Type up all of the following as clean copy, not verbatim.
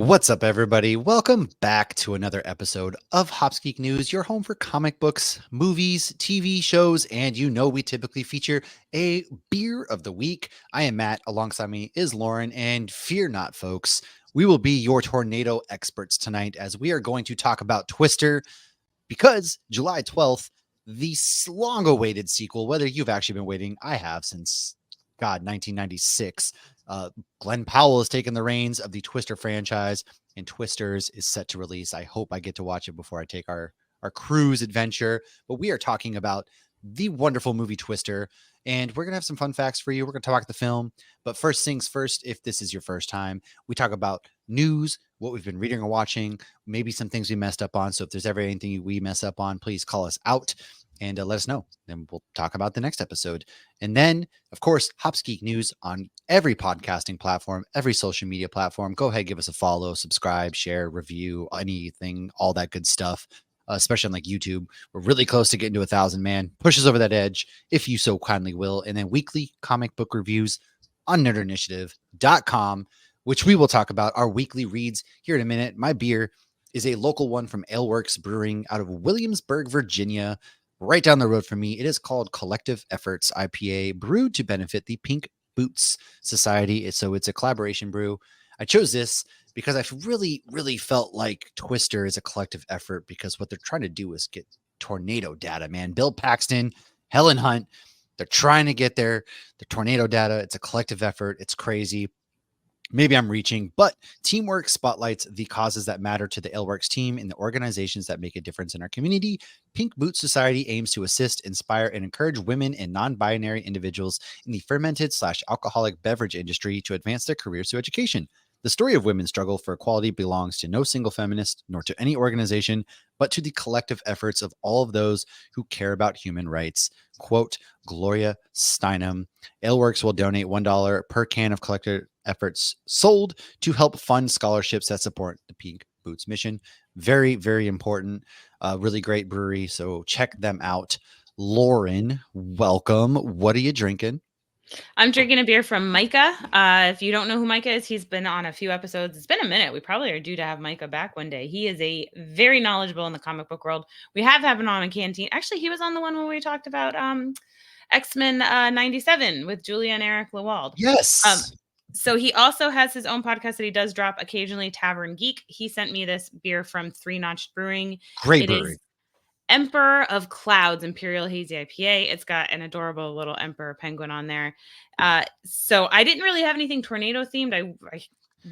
What's up, everybody? Welcome back to another episode of Hops Geek News, your home for comic books, movies, TV shows, and we typically feature a beer of the week. I am Matt. Alongside me is Lauren, and fear not, folks, we will be your tornado experts tonight as we are going to talk about Twister because July 12th, the long-awaited sequel, whether you've actually been waiting, I have since, 1996. Glenn Powell has taken the reins of the Twister franchise, and Twisters is set to release. I hope I get to watch it before I take our cruise adventure. But we are talking about the wonderful movie Twister, and we're going to have some fun facts for you. We're going to talk about the film. But first things first, if this is your first time, we talk about news, what we've been reading or watching, maybe some things we messed up on. So if there's ever anything we mess up on, please call us out and let us know. Then we'll talk about the next episode. And then, of course, Hops Geek News on every podcasting platform, every social media platform. Go ahead, give us a follow, subscribe, share, review, anything, all that good stuff. Especially on like YouTube. We're really close to getting to 1,000, man. Push us over that edge if you so kindly will. And then weekly comic book reviews on nerdinitiative.com, which we will talk about our weekly reads here in a minute. My beer is a local one from Aleworks Brewing out of Williamsburg, Virginia, right down the road from me. It is called Collective Efforts IPA, brewed to benefit the Pink Boots Society. So it's a collaboration brew. I chose this because I really, really felt like Twister is a collective effort because what they're trying to do is get tornado data, man. Bill Paxton, Helen Hunt, they're trying to get the tornado data. It's a collective effort. It's crazy. Maybe I'm reaching, but teamwork spotlights the causes that matter to the Aleworks team and the organizations that make a difference in our community. Pink Boots Society aims to assist, inspire, and encourage women and non-binary individuals in the fermented/alcoholic beverage industry to advance their careers through education. The story of women's struggle for equality belongs to no single feminist, nor to any organization, but to the collective efforts of all of those who care about human rights. Quote, Gloria Steinem. Aleworks will donate $1 per can of collective efforts sold to help fund scholarships that support the Pink Boots mission. Very, very important. Really great brewery. So check them out. Lauren, welcome. What are you drinking? I'm drinking a beer from Micah. If you don't know who Micah is, he's been on a few episodes. It's been a minute. We probably are due to have Micah back one day. He is a very knowledgeable in the comic book world. We have had him on a canteen. Actually, he was on the one where we talked about X-Men 97 with Julia and Eric Lewald. Yes. So he also has his own podcast that he does drop occasionally, Tavern Geek. He sent me this beer from Three Notched Brewing. Great brewery. Is Emperor of Clouds Imperial Hazy IPA. It's got an adorable little emperor penguin on there. So I didn't really have anything tornado themed. I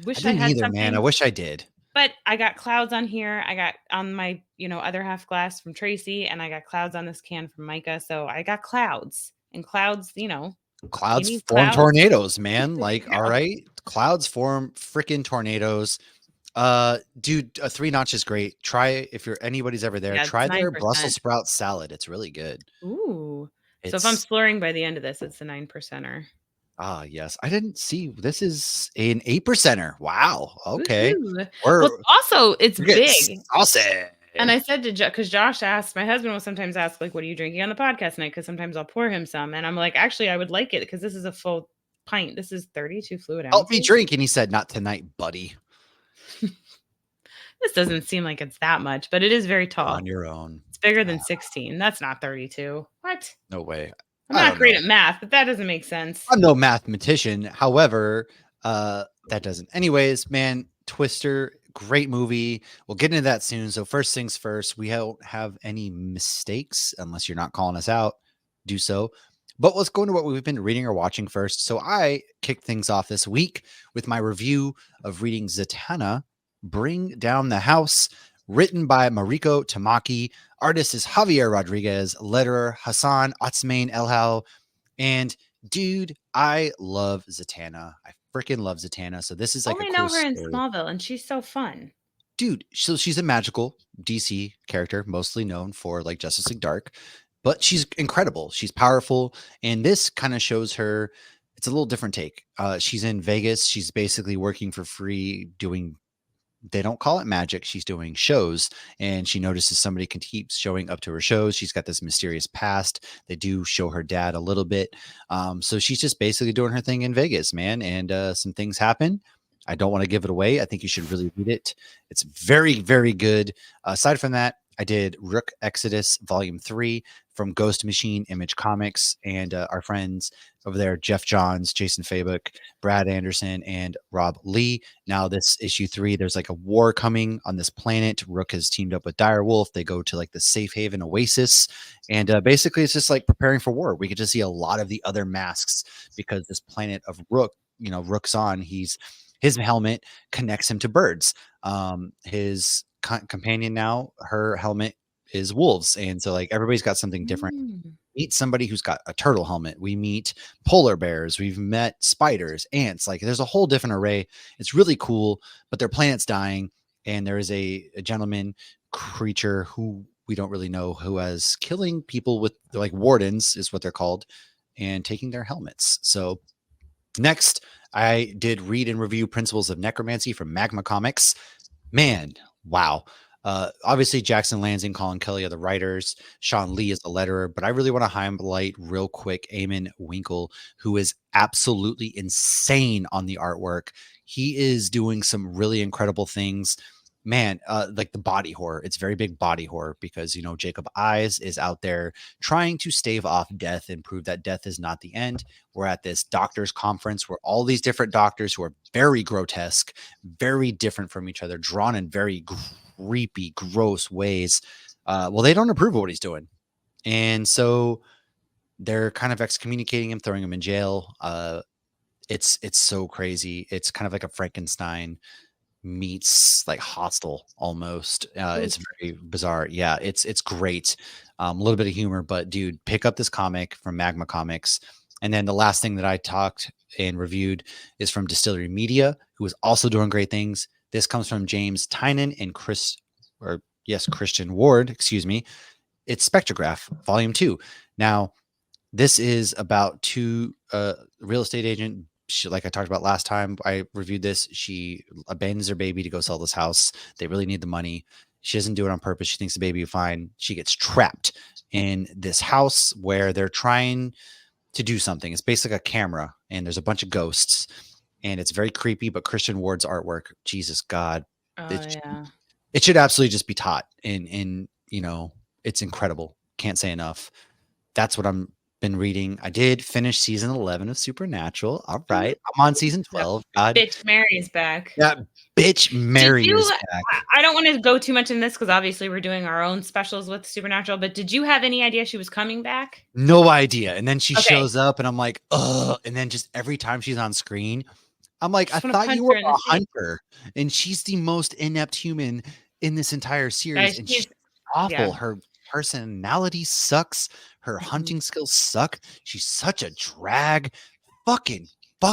wish I had either, something. Man. I wish I did. But I got clouds on here. I got on my, other half glass from Tracy, and I got clouds on this can from Micah. So I got clouds, and clouds, Clouds form tornadoes, man. Like, all right, clouds form freaking tornadoes. Dude, a Three Notch is great. Try if anybody's ever there. Try their Brussels sprout salad. It's really good. Ooh. So if I'm slurring by the end of this, it's a 9%er. Ah, yes. I didn't see. This is an 8%er. Wow. Okay. Also, it's big. Saucy. And I said to because Josh asked, my husband will sometimes ask, like, what are you drinking on the podcast night? Because sometimes I'll pour him some. And I'm like, actually, I would like it because this is a full pint. This is 32 fluid ounces. Help me drink. And he said, not tonight, buddy. This doesn't seem like it's that much, but it is very tall. On your own. It's bigger than 16. That's not 32. What? No way. I'm not great at math, but that doesn't make sense. I'm no mathematician. However, that doesn't. Anyways, man, Twister, great movie. We'll get into that soon. So first things first, we don't have any mistakes unless you're not calling us out. Do so. But let's go into what we've been reading or watching first. So I kicked things off this week with my review of reading Zatanna, Bring Down the House, written by Mariko Tamaki. Artist is Javier Rodriguez, letterer Hassan Otsmain Elhau. And dude, I love Zatanna. I freaking love Zatanna. So this is like I know her in Smallville, and she's so fun. Dude, so she's a magical DC character, mostly known for like Justice League Dark, but she's incredible. She's powerful. And this kind of shows her, it's a little different take. She's in Vegas. She's basically working for free doing, they don't call it magic. She's doing shows, and she notices somebody keeps showing up to her shows. She's got this mysterious past. They do show her dad a little bit. So she's just basically doing her thing in Vegas, man. And some things happen. I don't want to give it away. I think you should really read it. It's very, very good. Aside from that, I did Rook Exodus Volume 3 from Ghost Machine Image Comics, and our friends over there, Jeff Johns, Jason Fabuk, Brad Anderson, and Rob Lee. Now, this issue 3, there's like a war coming on this planet. Rook has teamed up with Direwolf. They go to like the safe haven oasis, and basically it's just like preparing for war. We get to see a lot of the other masks because this planet of Rook, Rook's on. His helmet connects him to birds. His companion now, her helmet is wolves, and so like everybody's got something different. Meet somebody who's got a turtle helmet. We meet polar bears. We've met spiders, ants. Like there's a whole different array. It's really cool, but their planet's dying, and there is a gentleman creature who we don't really know who is killing people with like wardens is what they're called, and taking their helmets. So next, I did read and review Principles of Necromancy from Magma Comics. Man, wow. Obviously, Jackson Lansing, Colin Kelly are the writers. Sean Lee is the letterer. But I really want to highlight real quick Eamon Winkle, who is absolutely insane on the artwork. He is doing some really incredible things. Man, like the body horror. It's very big body horror because, Jacob Eyes is out there trying to stave off death and prove that death is not the end. We're at this doctors conference where all these different doctors who are very grotesque, very different from each other, drawn in very creepy, gross ways. Well, they don't approve of what he's doing. And so they're kind of excommunicating him, throwing him in jail. It's so crazy. It's kind of like a Frankenstein meets like Hostel almost. It's very bizarre. Yeah, it's great. A little bit of humor, but dude, pick up this comic from Magma Comics. And then the last thing that I talked and reviewed is from Distillery Media, who is also doing great things. This comes from James Tynan and Christian Ward, excuse me. It's Spectrograph, Volume 2. Now, this is about two real estate agent. Like I talked about last time I reviewed this, she abandons her baby to go sell this house. They really need the money. She doesn't do it on purpose. She thinks the baby will be fine. She gets trapped in this house where they're trying to do something. It's basically a camera, and there's a bunch of ghosts, and it's very creepy. But Christian Ward's artwork, Jesus God, it should absolutely just be taught. And it's incredible. Can't say enough. That's what I'm been reading. I did finish season 11 of Supernatural. All right. I'm on season 12. God. Bitch Mary is back. Yeah, bitch Mary is back. I don't want to go too much in this because obviously we're doing our own specials with Supernatural, but did you have any idea she was coming back? No idea. And then she shows up and I'm like, ugh. And then just every time she's on screen, I'm like, I thought you were a hunter. And she's the most inept human in this entire series. Guys, and she's awful. Yeah. Her personality sucks. Her hunting skills suck. She's such a drag. Fuck,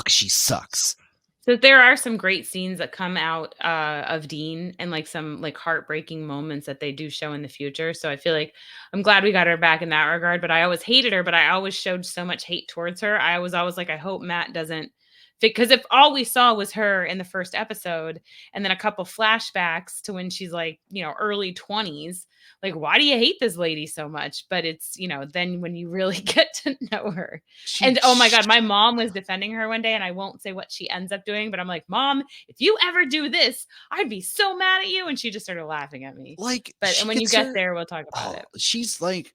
she sucks. So there are some great scenes that come out of Dean and like some like heartbreaking moments that they do show in the future. So I feel like I'm glad we got her back in that regard, but I always hated her, but I always showed so much hate towards her. I was always like, I hope Matt doesn't, because if all we saw was her in the first episode and then a couple flashbacks to when she's like, early 20s, like, why do you hate this lady so much? But it's, then when you really get to know her. And oh my God, my mom was defending her one day, and I won't say what she ends up doing, but I'm like, Mom, if you ever do this, I'd be so mad at you. And she just started laughing at me. And when you get there, we'll talk about it. She's like,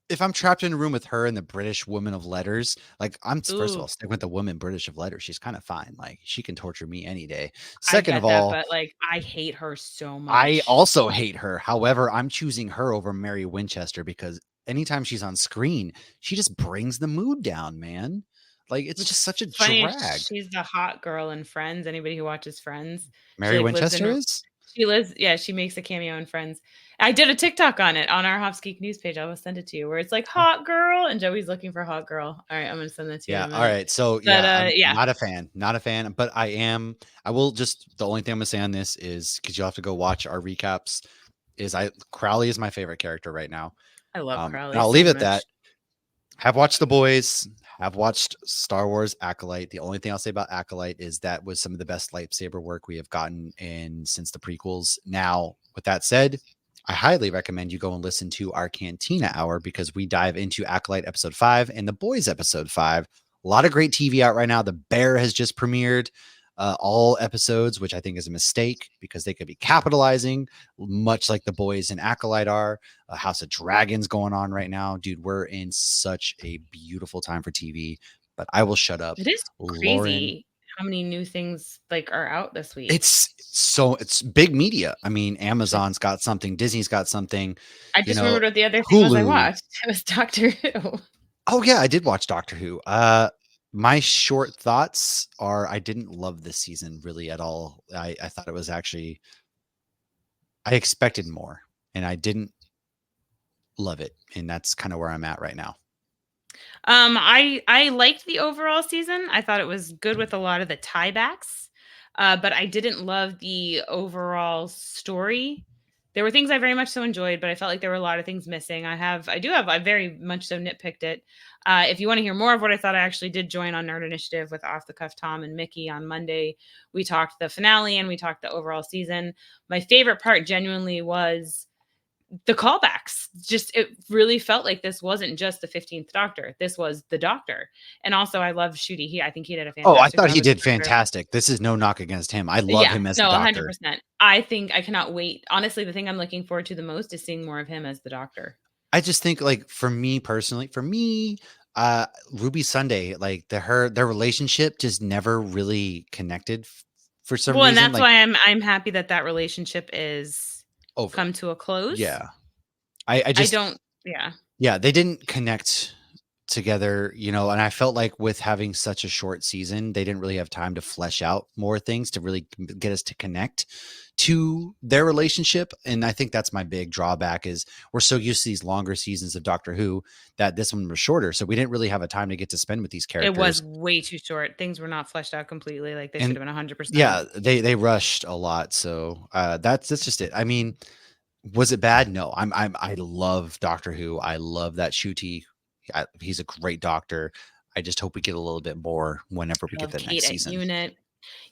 if I'm trapped in a room with her and the British woman of letters, like first of all, stick with the woman British of letters. She's kind of fine. Like she can torture me any day. Second of all, but like I hate her so much. I also hate her. However, I'm choosing her over Mary Winchester because anytime she's on screen, she just brings the mood down, man. Like it's just such a drag. She's the hot girl in Friends. Anybody who watches Friends, Mary Winchester is. She makes a cameo in Friends. I did a TikTok on it on our Hops Geek news page. I will send it to you where it's like hot girl and Joey's looking for hot girl. All right, I'm going to send that to you. Yeah. All right. So I'm not a fan, but I will just, the only thing I'm going to say on this is because you'll have to go watch our recaps Crowley is my favorite character right now. I love Crowley. I'll leave it at that. Have watched The Boys, have watched Star Wars Acolyte. The only thing I'll say about Acolyte is that was some of the best lightsaber work we have gotten in since the prequels. Now, with that said, I highly recommend you go and listen to our Cantina Hour because we dive into Acolyte episode 5 and The Boys episode 5. A lot of great TV out right now. The Bear has just premiered. all episodes, which I think is a mistake because they could be capitalizing, much like the boys in Acolyte are. House of Dragons going on right now, dude. We're in such a beautiful time for TV. But I will shut up, It is Lauren. crazy how many new things like are out this week. It's big media. I mean, Like, Amazon's got something, Disney's got something, I you just know, remembered what the other thing was I Hulu. watched. It was Doctor Who. Oh yeah, I did watch Doctor Who. My short thoughts are I didn't love this season really at all. I thought it was actually I expected more and I didn't love it. And that's kind of where I'm at right now. I liked the overall season. I thought it was good with a lot of the tiebacks, but I didn't love the overall story. There were things I very much so enjoyed, but I felt like there were a lot of things missing. I very much so nitpicked it. If you want to hear more of what I thought, I actually did join on Nerd Initiative with Off the Cuff Tom and Mickey on Monday. We talked the finale and we talked the overall season. My favorite part genuinely was the callbacks. Just it really felt like this wasn't just the 15th Doctor. This was the Doctor. And also I love Shooty. I think he did a Oh, I fantastic thought job he as the did Doctor. fantastic. This is no knock against him. I love Yeah, him as the no, Doctor. 100%. I think I cannot wait. Honestly, the thing I'm looking forward to the most is seeing more of him as the Doctor. I just think like for me personally, Ruby Sunday, like their relationship just never really connected for some Well, and reason. that's Like why I'm happy that that relationship is over. come to a close. Yeah. I I just don't yeah. yeah, they didn't connect together, and I felt like with having such a short season, they didn't really have time to flesh out more things to really get us to connect to their relationship. And I think that's my big drawback is we're so used to these longer seasons of Doctor Who that this one was shorter. So we didn't really have a time to get to spend with these It was characters. way too short. Things were not fleshed out completely like they should And have been 100%. yeah, they rushed a lot. So that's just it. I mean, was it bad? No. I love Doctor Who. I love that Ncuti. He's a great doctor. I just hope we get a little bit more whenever we I get love the next Kate at season. Unit.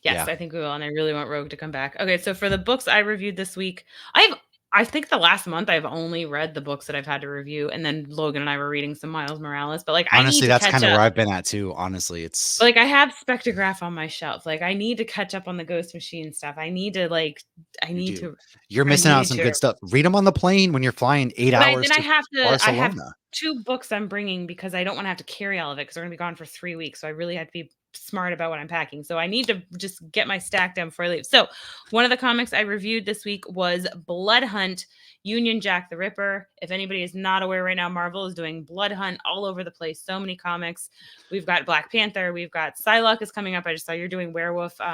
Yes, Yeah. I think we will, and I really want Rogue to come back. Okay, so for the books I reviewed this week, I think the last month I've only read the books that I've had to review, and then Logan and I were reading some Miles Morales, but, like, I need Honestly, to that's catch kind of where up. I've been at too. Honestly, it's Like, I have Spectrograph on my shelf, like, I need to catch up on the Ghost Machine stuff. I you need do. to You're I missing out on need some to good stuff. Read them on the plane when you're flying 8 But hours to I have Barcelona. 2 books I'm bringing because I don't wanna have to carry all of it because 'cause we're gonna be gone for 3 weeks, so I really have to be smart about what I'm packing. So I need to just get my stack done before I leave. So, one of the comics I reviewed this week was Blood Hunt, Union Jack the Ripper. If anybody is not aware right now, Marvel is doing Blood Hunt all over the place, so many comics. We've got Black Panther, we've got Psylocke is coming up. I just saw you're doing Werewolf, By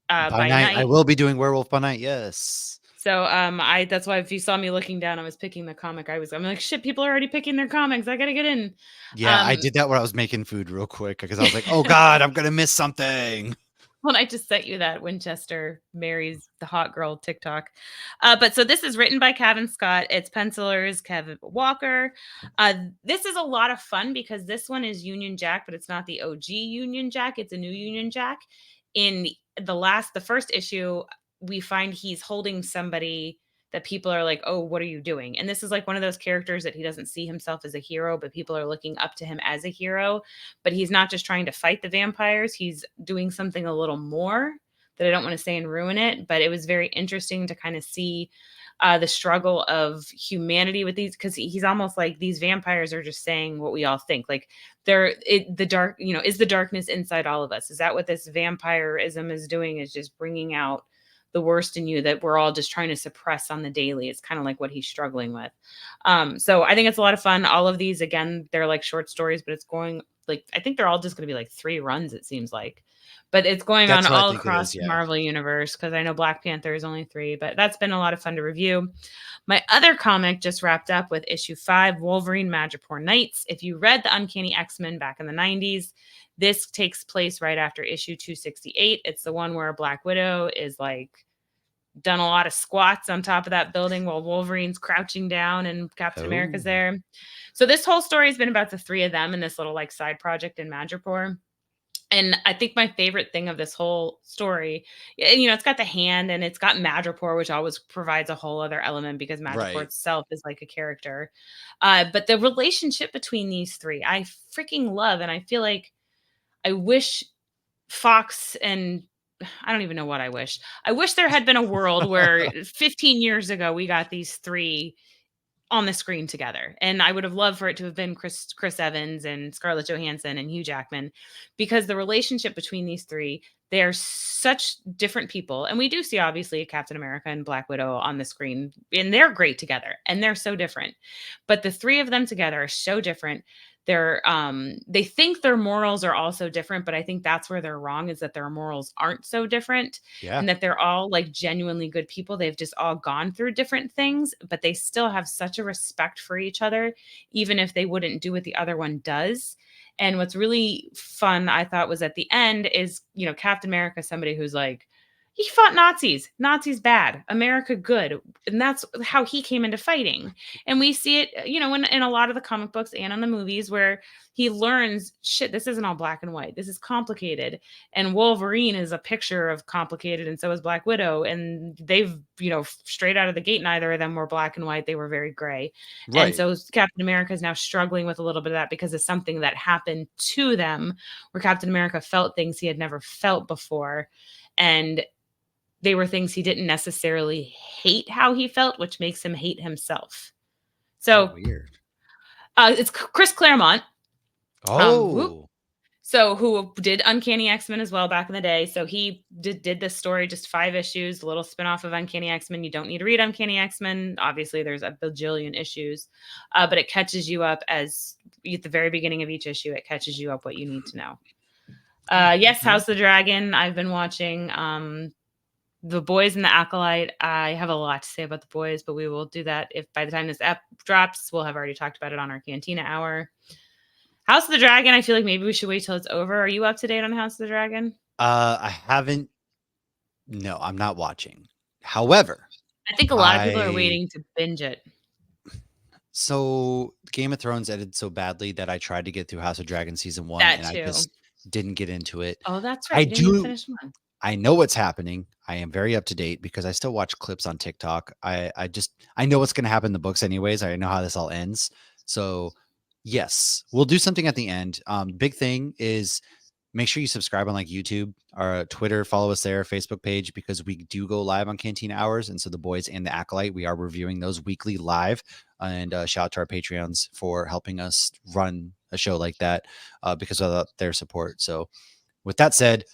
by night, I Night. will be doing Werewolf by Night. Yes. So, I that's why if you saw me looking down, I was picking the comic. I'm like, "Shit, people are already picking their comics. I gotta get in." Yeah, I Um, did that when I was making food real quick because I was like, "Oh God, I'm gonna miss something." when I just sent you that Winchester marries the hot girl TikTok. But so this is written by Kevin Scott. It's pencilers Kevin Walker. This is a lot of fun because this one is Union Jack, but it's not the OG Union Jack. It's a new Union Jack. In the first issue, we find he's holding somebody that people are like, "Oh, what are you doing?" And this is like one of those characters that he doesn't see himself as a hero, but people are looking up to him as a hero. But he's not just trying to fight the vampires, he's doing something a little more that I don't want to say and ruin it. But it was very interesting to kind of see the struggle of humanity with these, because he's almost like these vampires are just saying what we all think. Like the dark, is the darkness inside all of us? Is that what this vampirism is doing? Is just bringing out the worst in you that we're all just trying to suppress on the daily. It's kind of like what he's struggling with. So I think it's a lot of fun. All of these, again, they're like short stories, but it's going like, I think they're all just going to be like 3 runs, it seems like. But it's going on That's what I all think it across is. the Yeah. Marvel universe because I know Black Panther is only 3, but that's been a lot of fun to review. My other comic just wrapped up with issue 5, Wolverine Madripoor Nights. If you read the Uncanny X-Men back in the 90s, this takes place right after issue 268. It's the one where Black Widow is like done a lot of squats on top of that building while Wolverine's crouching down and Captain America's Oh, there. So this whole story has been about the 3 of them in this little like side project in Madripoor. And I think my favorite thing of this whole story, it's got the hand and it's got Madripoor, which always provides a whole other element because Madripoor right. itself is like a character. But the relationship between these 3, I freaking love. And I feel like I wish Fox and I don't even know what I wish. I wish there had been a world where 15 years ago we got these three on the screen together. And I would have loved for it to have been Chris Evans and Scarlett Johansson and Hugh Jackman, because the relationship between these three, they are such different people. And we do see obviously Captain America and Black Widow on the screen, and they're great together and they're so different. But the three of them together are so different. They think their morals are also different, but I think that's where they're wrong, is that their morals aren't so different, Yeah. and that they're all like genuinely good people. They've just all gone through different things, but they still have such a respect for each other, even if they wouldn't do what the other one does. And what's really fun, I thought, was at the end is, Captain America, somebody who's like, he fought Nazis. Nazis bad, America good. And that's how he came into fighting. And we see it, in a lot of the comic books and in the movies, where he learns, shit, this isn't all black and white. This is complicated. And Wolverine is a picture of complicated, and so is Black Widow. And they've, straight out of the gate, neither of them were black and white. They were very gray. And Right. so Captain America is now struggling with a little bit of that because of something that happened to them, where Captain America felt things he had never felt before. And they were things he didn't necessarily hate how he felt, which makes him hate himself. Oh, So weird. it's Chris Claremont. Oh. Who did Uncanny X-Men as well back in the day. So he did this story, just 5 issues, a little spinoff of Uncanny X-Men. You don't need to read Uncanny X-Men. Obviously, there's a bajillion issues, but it catches you up at the very beginning of each issue. It catches you up what you need to know. Yes, House of the Dragon. I've been watching The Boys and the Acolyte. I have a lot to say about The Boys, but we will do that if by the time this app drops, we'll have already talked about it on our Cantina Hour. House of the Dragon, I feel like maybe we should wait till it's over. Are you up to date on House of the Dragon? I haven't. No, I'm not watching. However, I think a lot of people are waiting to binge it. So Game of Thrones ended so badly that I tried to get through House of Dragon season 1, That and I too. just didn't get into it. Oh, that's right. I You didn't even do. finish one. I know what's happening. I am very up to date because I still watch clips on TikTok. I know what's going to happen in the books anyways. I know how this all ends. So yes, we'll do something at the end. Big thing is make sure you subscribe on like YouTube or Twitter, follow us there, Facebook page, because we do go live on Canteen Hours. And so The Boys and the Acolyte, we are reviewing those weekly live. And shout out to our Patreons for helping us run a show like that because of their support. So with that said,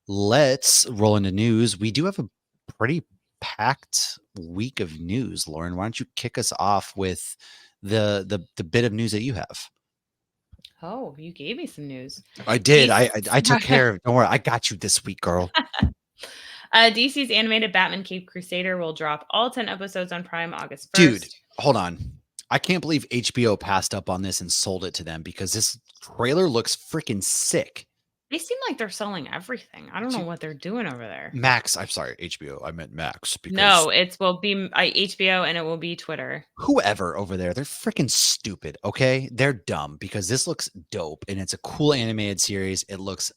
let's roll into news. We do have a pretty packed week of news. Lauren, why don't you kick us off with the bit of news that you have? Oh, you gave me some news. I did. I took care of. Don't worry, I got you this week, girl. DC's animated Batman Cape Crusader will drop all 10 episodes on Prime August 1st. Dude, hold on. I can't believe HBO passed up on this and sold it to them because this trailer looks freaking sick. They seem like they're selling everything. I don't know what they're doing over there. Max, I'm sorry, HBO. I meant Max. Because no, it will be HBO and it will be Twitter. Whoever over there, they're freaking stupid, okay? They're dumb because this looks dope and it's a cool animated series. It looks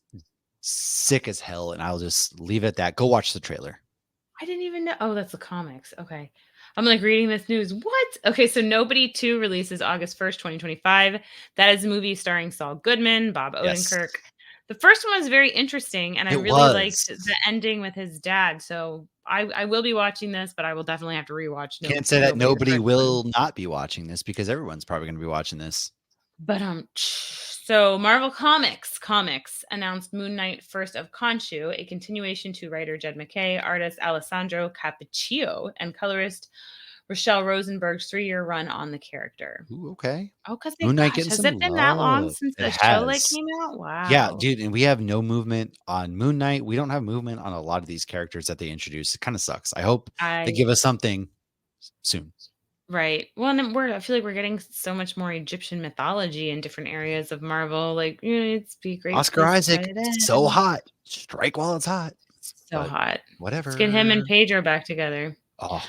sick as hell, and I'll just leave it at that. Go watch the trailer. I didn't even know. Oh, that's the comics. Okay. I'm like reading this news. What? Okay, so Nobody 2 releases August 1st, 2025. That is a movie starring Saul Goodman, Bob Odenkirk. Yes. The first one was very interesting, and I really liked the ending with his dad. So I will be watching this, but I will definitely have to rewatch. Can't say that nobody will not be watching this because everyone's probably going to be watching this. But so Marvel Comics announced Moon Knight First of Khonshu, a continuation to writer Jed MacKay, artist Alessandro Cappuccio, and colorist Rochelle Rosenberg's 3-year run on the character. Ooh, okay. Oh, because Moon Knight getting has some it been that long since the show like came out? Wow. Yeah, dude, and we have no movement on Moon Knight. We don't have movement on a lot of these characters that they introduce. It kind of sucks. I hope they give us something soon. Right. Well, and I feel like we're getting so much more Egyptian mythology in different areas of Marvel. Like, it'd be great. Oscar Isaac, so hot. Strike while it's hot. So hot. Whatever. Let's get him and Pedro back together. Oh.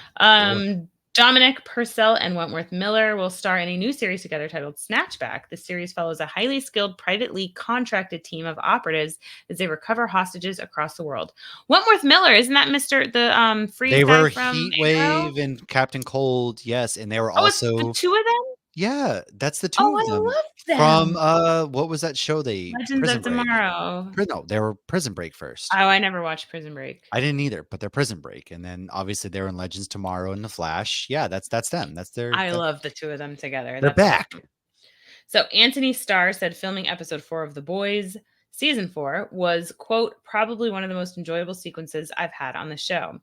Dominic Purcell and Wentworth Miller will star in a new series together titled Snatchback. The series follows a highly skilled, privately contracted team of operatives as they recover hostages across the world. Wentworth Miller, isn't that Mr. Freeze? They were from Heatwave and Captain Cold, yes, and they were also the two of them. Yeah, that's the two Oh, of I them love from, them. what was that show Legends Prison of Break. Tomorrow. No, they were Prison Break first. Oh, I never watched Prison Break. I didn't either, but they're Prison Break, and then obviously they're in Legends Tomorrow and The Flash. Yeah, that's them. I love the two of them together. They're That's back. awesome. So Anthony Starr said filming episode 4 of The Boys season 4 was, quote, probably one of the most enjoyable sequences I've had on the show.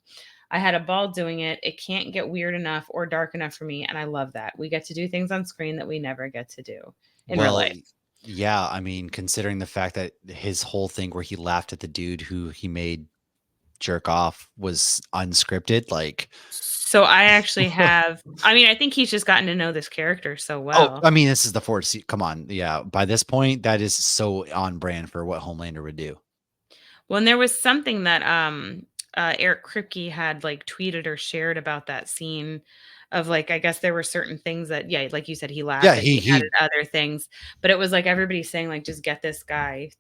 I had a ball doing it. It can't get weird enough or dark enough for me, and I love that. We get to do things on screen that we never get to do in real Well, life. yeah, I mean, considering the fact that his whole thing where he laughed at the dude who he made jerk off was unscripted, like So I actually have I mean, I think he's just gotten to know this character so oh, well. I mean, this is the fourth come on. Yeah, by this point, that is so on brand for what Homelander would do. When there was something that Eric Kripke had like tweeted or shared about that scene of like I guess there were certain things that yeah, like you said, he Yeah, laughed and he he added other things, but it was like everybody saying like just get this guy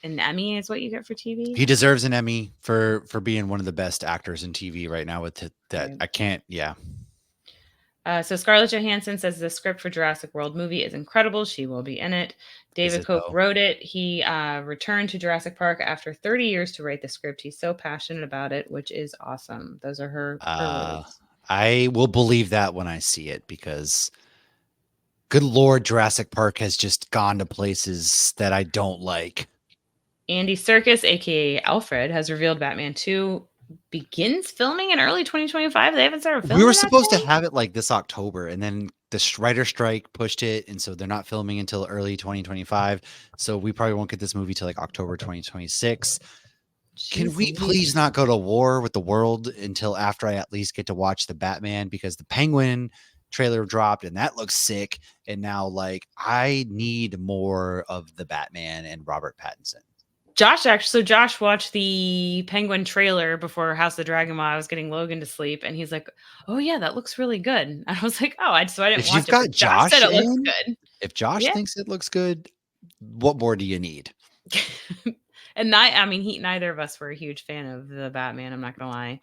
an Emmy is what you get for TV. he deserves an Emmy for being one of the best actors in TV right now with that. Right. I can't, yeah. So Scarlett Johansson says the script for Jurassic World movie is incredible. She will be in it. Is David it Koch though? wrote it. He returned to Jurassic Park after 30 years to write the script. He's so passionate about it, which is awesome. Those are her words. I will believe that when I see it because good Lord, Jurassic Park has just gone to places that I don't like. Andy Serkis, aka Alfred, has revealed Batman 2 begins filming in early 2025. They haven't started We filming were that supposed to day? have it like this October, and then the writer strike pushed it, and so they're not filming until early 2025. So we probably won't get this movie till like October 2026. Can Jeez we please Louise. not go to war with the world until after I at least get to watch the Batman because the Penguin trailer dropped and that looks sick. And now, like, I need more of the Batman and Robert Pattinson. Josh watched the Penguin trailer before House of the Dragon while I was getting Logan to sleep, and he's like, "Oh yeah, that looks really good." And I was like, "Oh, so I didn't If you've watch it, got but Josh said Josh it looks in, good." if Josh Yeah, thinks it looks good, what more do you need? and I mean, neither of us were a huge fan of the Batman. I'm not gonna lie.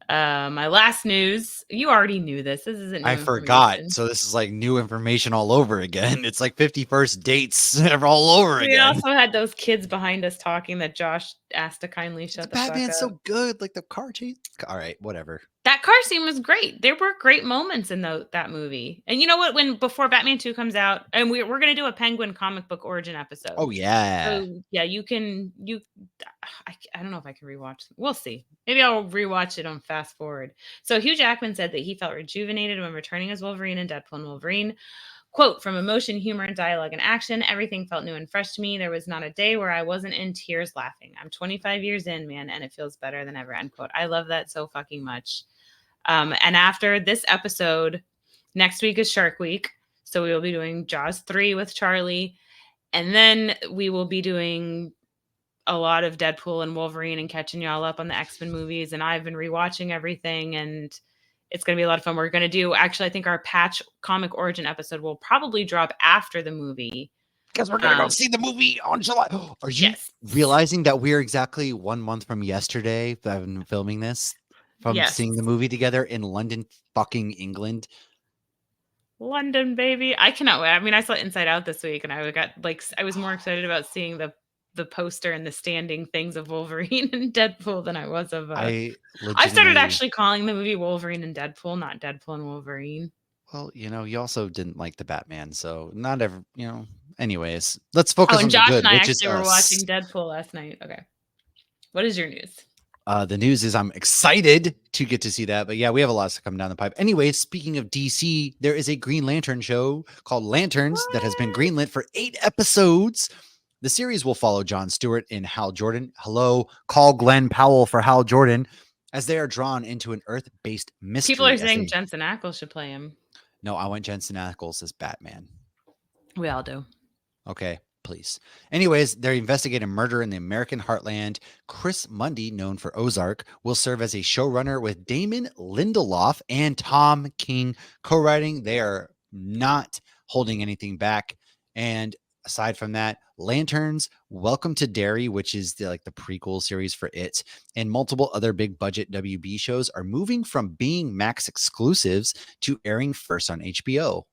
My last news, you already knew this. This isn't I new forgot. information. So this is like new information all over again. It's like 51st dates all over We again. also had those kids behind us talking that Josh asked to kindly It's shut the fuck Batman's up. so good. Like the car chase. All right, whatever. That car scene was great. There were great moments in that movie. And you know what? When before Batman 2 comes out, and we're gonna do a Penguin comic book origin episode. Oh yeah. So yeah, I don't know if I can rewatch. We'll see. Maybe I'll rewatch it on fast forward. So Hugh Jackman said that he felt rejuvenated when returning as Wolverine in Deadpool and Wolverine. Quote, from emotion, humor, and dialogue and action, everything felt new and fresh to me. There was not a day where I wasn't in tears laughing. I'm 25 years in, man, and it feels better than ever, end quote. I love that so fucking much. And after this episode, next week is Shark Week. So we will be doing Jaws 3 with Charlie. And then we will be doing a lot of Deadpool and Wolverine and catching y'all up on the X-Men movies. And I've been rewatching everything and it's going to be a lot of fun. We're going to do, actually, I think our Patch comic origin episode will probably drop after the movie. Because we're gonna go see the movie on July. Are you Yes. realizing that we're exactly 1 month from yesterday that I've been filming this? From Yes. seeing the movie together in London, fucking England. London, baby. I cannot wait. I mean, I saw Inside Out this week and I was more excited about seeing the poster and the standing things of Wolverine and Deadpool than I was of I I started legitimately. actually calling the movie Wolverine and Deadpool, not Deadpool and Wolverine. Well, you also didn't like the Batman, so not ever. Anyways, let's focus Oh, and on the Josh good, and I which is actually were us. watching Deadpool last night. Okay. What is your news? The news is I'm excited to get to see that, but yeah, we have a lot to come down the pipe. Anyway, speaking of DC, there is a Green Lantern show called Lanterns that has been What? greenlit for 8 episodes. The series will follow Jon Stewart and Hal Jordan. Hello, call Glenn Powell for Hal Jordan, as they are drawn into an Earth-based mystery. People are saying Jensen Ackles should play him. No, I want Jensen Ackles as Batman. We all do. Okay, please. Anyways, they're investigating murder in the American heartland. Chris Mundy, known for Ozark, will serve as a showrunner with Damon Lindelof and Tom King co-writing. They are not holding anything back. And aside from that, Lanterns, Welcome to Derry, which is the prequel series for it, and multiple other big budget WB shows are moving from being Max exclusives to airing first on HBO.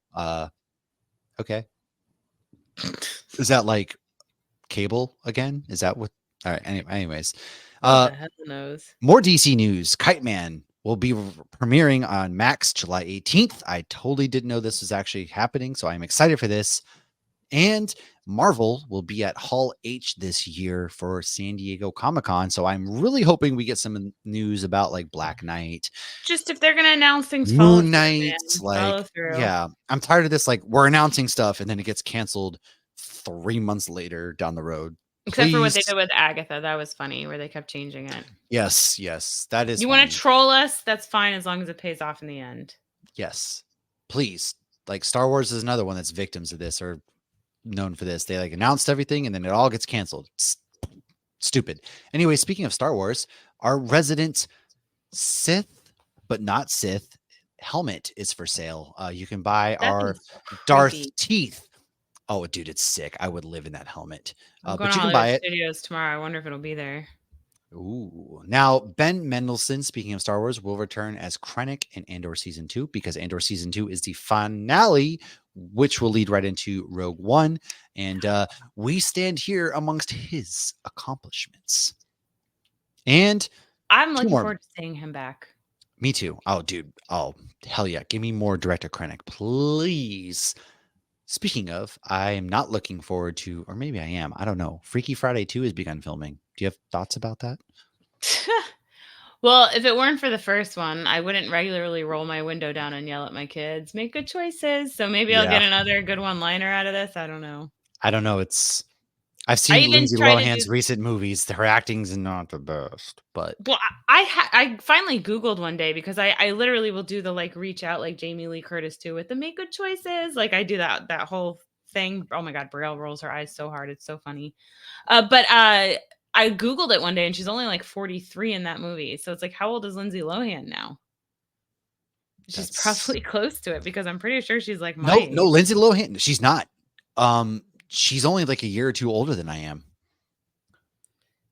Okay. Is that like cable again? Is that what? All right. Anyways, Who uh, the hell knows? more DC news. Kite Man will be premiering on Max July 18th. I totally didn't know this was actually happening, so I'm excited for this. And Marvel will be at Hall H this year for San Diego Comic-Con. So I'm really hoping we get some news about like Black Knight, Just if they're gonna announce things, follow Moon through, Knight. man. Like, Follow through. yeah, I'm tired of this. Like, we're announcing stuff and then it gets canceled 3 months later down the road. Except for what they Please. did with Agatha. That was funny, where they kept changing it. Yes, yes, that is You want to funny. troll us? That's fine as long as it pays off in the end. Yes, please. Like, Star Wars is another one that's victims of this or known for this. They like announced everything and then it all gets canceled. It's stupid. Anyway, speaking of Star Wars, our resident Sith, but not Sith, helmet is for sale. You can buy That our thing's Darth creepy. teeth. Oh, dude, it's sick. I would live in that helmet. I'm going But to you can Hollywood buy it. Studios tomorrow. I wonder if it'll be there. Ooh. Now, Ben Mendelsohn, speaking of Star Wars, will return as Krennic in Andor Season 2 because Andor Season 2 is the finale, which will lead right into Rogue One. And we stand here amongst his accomplishments. And I'm two looking more. forward to seeing him back. Me too. Oh, dude. Oh, hell yeah. Give me more Director Krennic, please. Speaking of, I'm not looking forward to, or maybe I am. I don't know. Freaky Friday 2 has begun filming. Do you have thoughts about that? Well, if it weren't for the first one, I wouldn't regularly roll my window down and yell at my kids, make good choices. So maybe I'll Yeah. get another good one liner out of this. I don't know. I don't know. I've I seen even Lindsay try to do Lohan's recent movies. Her acting's not the best, but well, I finally Googled one day because I literally will do the like reach out like Jamie Lee Curtis too with the make good choices. Like I do that whole thing. Oh my God, Brielle rolls her eyes so hard. It's so funny. But I Googled it one day and she's only like 43 in that movie. So it's like, how old is Lindsay Lohan now? She's that's probably close to it because I'm pretty sure she's like my no age. Lindsay Lohan. She's not. She's only like a year or two older than I am.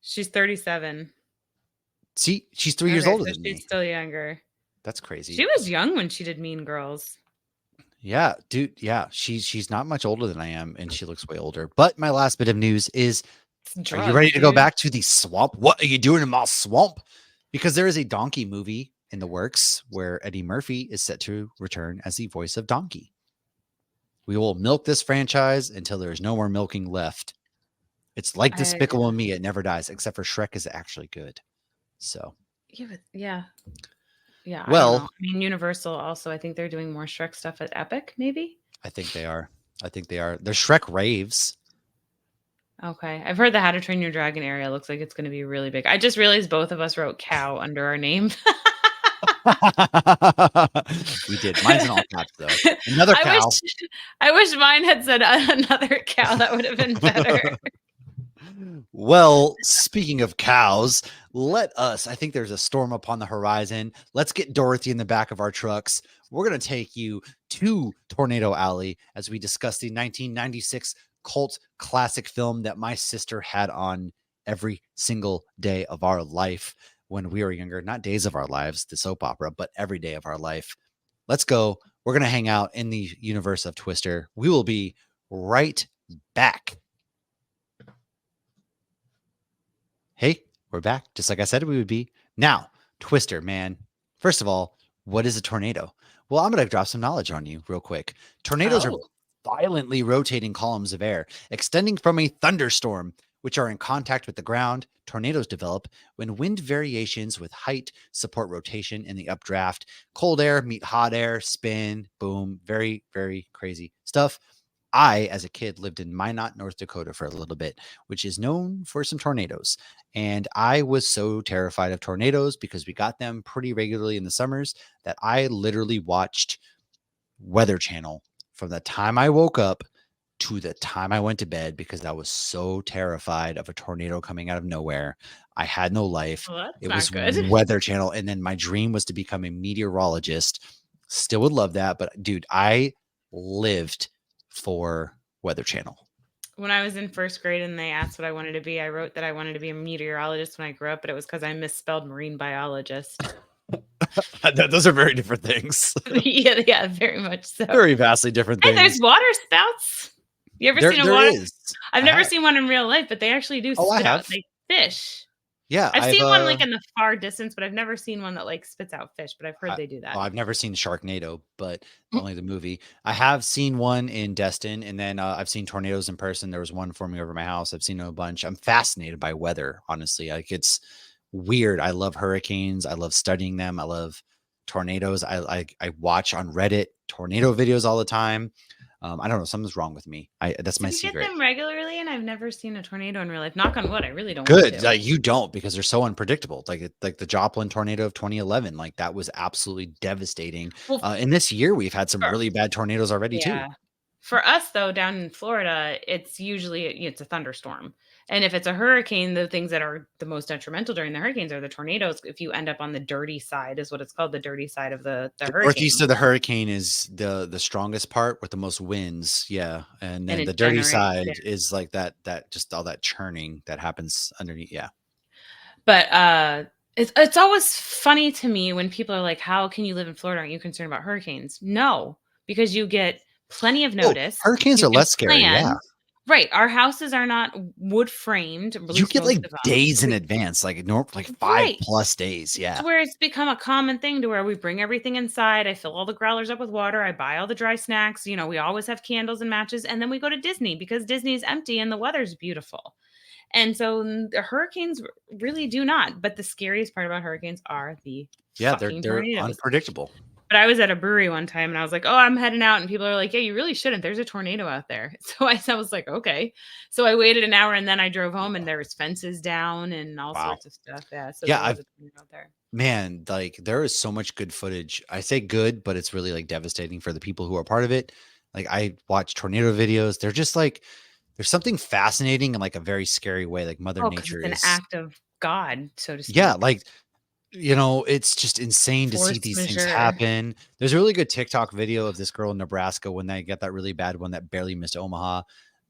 She's 37. See, she's 3 years Okay, older so than she's me. still younger. That's She crazy. was young when she did Mean Girls. Yeah, dude. Yeah, she's not much older than I am, and she looks way older. But my last bit of news is: It's are you drugs, ready to go dude. back to the swamp? What are you doing in my swamp? Because there is a Donkey movie in the works where Eddie Murphy is set to return as the voice of Donkey. We will milk this franchise until there is no more milking left. It's like I Despicable Me; it never dies, except for Shrek is actually good. So, yeah. Yeah, I don't know. well, I mean, Universal also, I think they're doing more Shrek stuff at Epic, maybe? I think they are. I think they are. There's Shrek raves. Okay. I've heard the How to Train Your Dragon area looks like it's going to be really big. I just realized both of us wrote cow under our name. We did. Mine's in all caps though. Another I wish cow. I wish mine had said another cow. That would have been better. Well, speaking of cows, I think there's a storm upon the horizon. Let's get Dorothy in the back of our trucks. We're going to take you to Tornado Alley as we discuss the 1996 cult classic film that my sister had on every single day of our life when we were younger. Not days of our lives, the soap opera, but every day of our life. Let's go. We're going to hang out in the universe of Twister. We will be right back. Hey, we're back, just like I said we would be. Now, Twister, man. First of all, what is a tornado? Well, I'm going to drop some knowledge on you real quick. Tornadoes are Oh. violently rotating columns of air extending from a thunderstorm, which are in contact with the ground. Tornadoes develop when wind variations with height support rotation in the updraft. Cold air meet hot air, spin, boom. Very, very crazy stuff. I, as a kid, lived in Minot, North Dakota for a little bit, which is known for some tornadoes. And I was so terrified of tornadoes because we got them pretty regularly in the summers that I literally watched Weather Channel from the time I woke up to the time I went to bed because I was so terrified of a tornado coming out of nowhere. I had no life. Well, that's It not was good. Weather Channel. And then my dream was to become a meteorologist. Still would love that. But dude, I lived for Weather Channel. When I was in first grade and they asked what I wanted to be, I wrote that I wanted to be a meteorologist when I grew up, but it was because I misspelled marine biologist. Those are very different things. Yeah, very much so. Very vastly different And things. there's water spouts. You ever seen a There water? is. I've I never have. seen one in real life, but they actually do Oh, I spit out have. like fish. Yeah, I've seen one like in the far distance, but I've never seen one that like spits out fish, but I've heard they do that. I've never seen Sharknado, but only the movie. I have seen one in Destin, and then I've seen tornadoes in person. There was one forming over my house. I've seen a bunch. I'm fascinated by weather, honestly. Like it's weird. I love hurricanes. I love studying them. I love tornadoes. I watch on Reddit tornado videos all the time. I don't know. Something's wrong with me. That's So my we get secret. them regularly, and I've never seen a tornado in real life. Knock on wood, I really don't want Good. to. You don't because they're so unpredictable. Like the Joplin tornado of 2011, like that was absolutely devastating. Well, And this year we've had some for really bad tornadoes already too. yeah. For us though, down in Florida, it's usually it's a thunderstorm. And if it's a hurricane, the things that are the most detrimental during the hurricanes are the tornadoes. If you end up on the dirty side, is what it's called, the dirty side of the The hurricane. northeast of the hurricane is the strongest part with the most winds. Yeah. And And then the it dirty generates, yeah. side is like that just all that churning that happens underneath. Yeah. But it's always funny to me when people are like, "How can you live in Florida? Aren't you concerned about hurricanes?" No, because you get plenty of Oh, notice. hurricanes You are can less scary. Yeah. plan. Right, our houses are not wood framed, at You least get most like of them. days in advance, like 5 Right. plus days. To Yeah. where it's become a common thing to where we bring everything inside. I fill all the growlers up with water. I buy all the dry snacks. We always have candles and matches. And then we go to Disney because Disney is empty and the weather's beautiful. And so the hurricanes really do not. But the scariest part about hurricanes are the Yeah. fucking They're tornadoes. unpredictable. But I was at a brewery one time and I was like, "Oh, I'm heading out." And people are like, "Yeah, you really shouldn't. There's a tornado out there." So I was like, "Okay." So I waited an hour and then I drove home and there was fences down and all Wow. sorts of stuff. Yeah. So Yeah. there was a tornado out there. Man, like there is so much good footage. I say good, but it's really like devastating for the people who are part of it. Like I watch tornado videos. They're just like there's something fascinating in like a very scary way. Like Mother Oh, because Nature it's an is, act of God, so to yeah, speak. like it's just insane to see Force these things majeure. happen. There's a really good TikTok video of this girl in Nebraska when they get that really bad one that barely missed Omaha.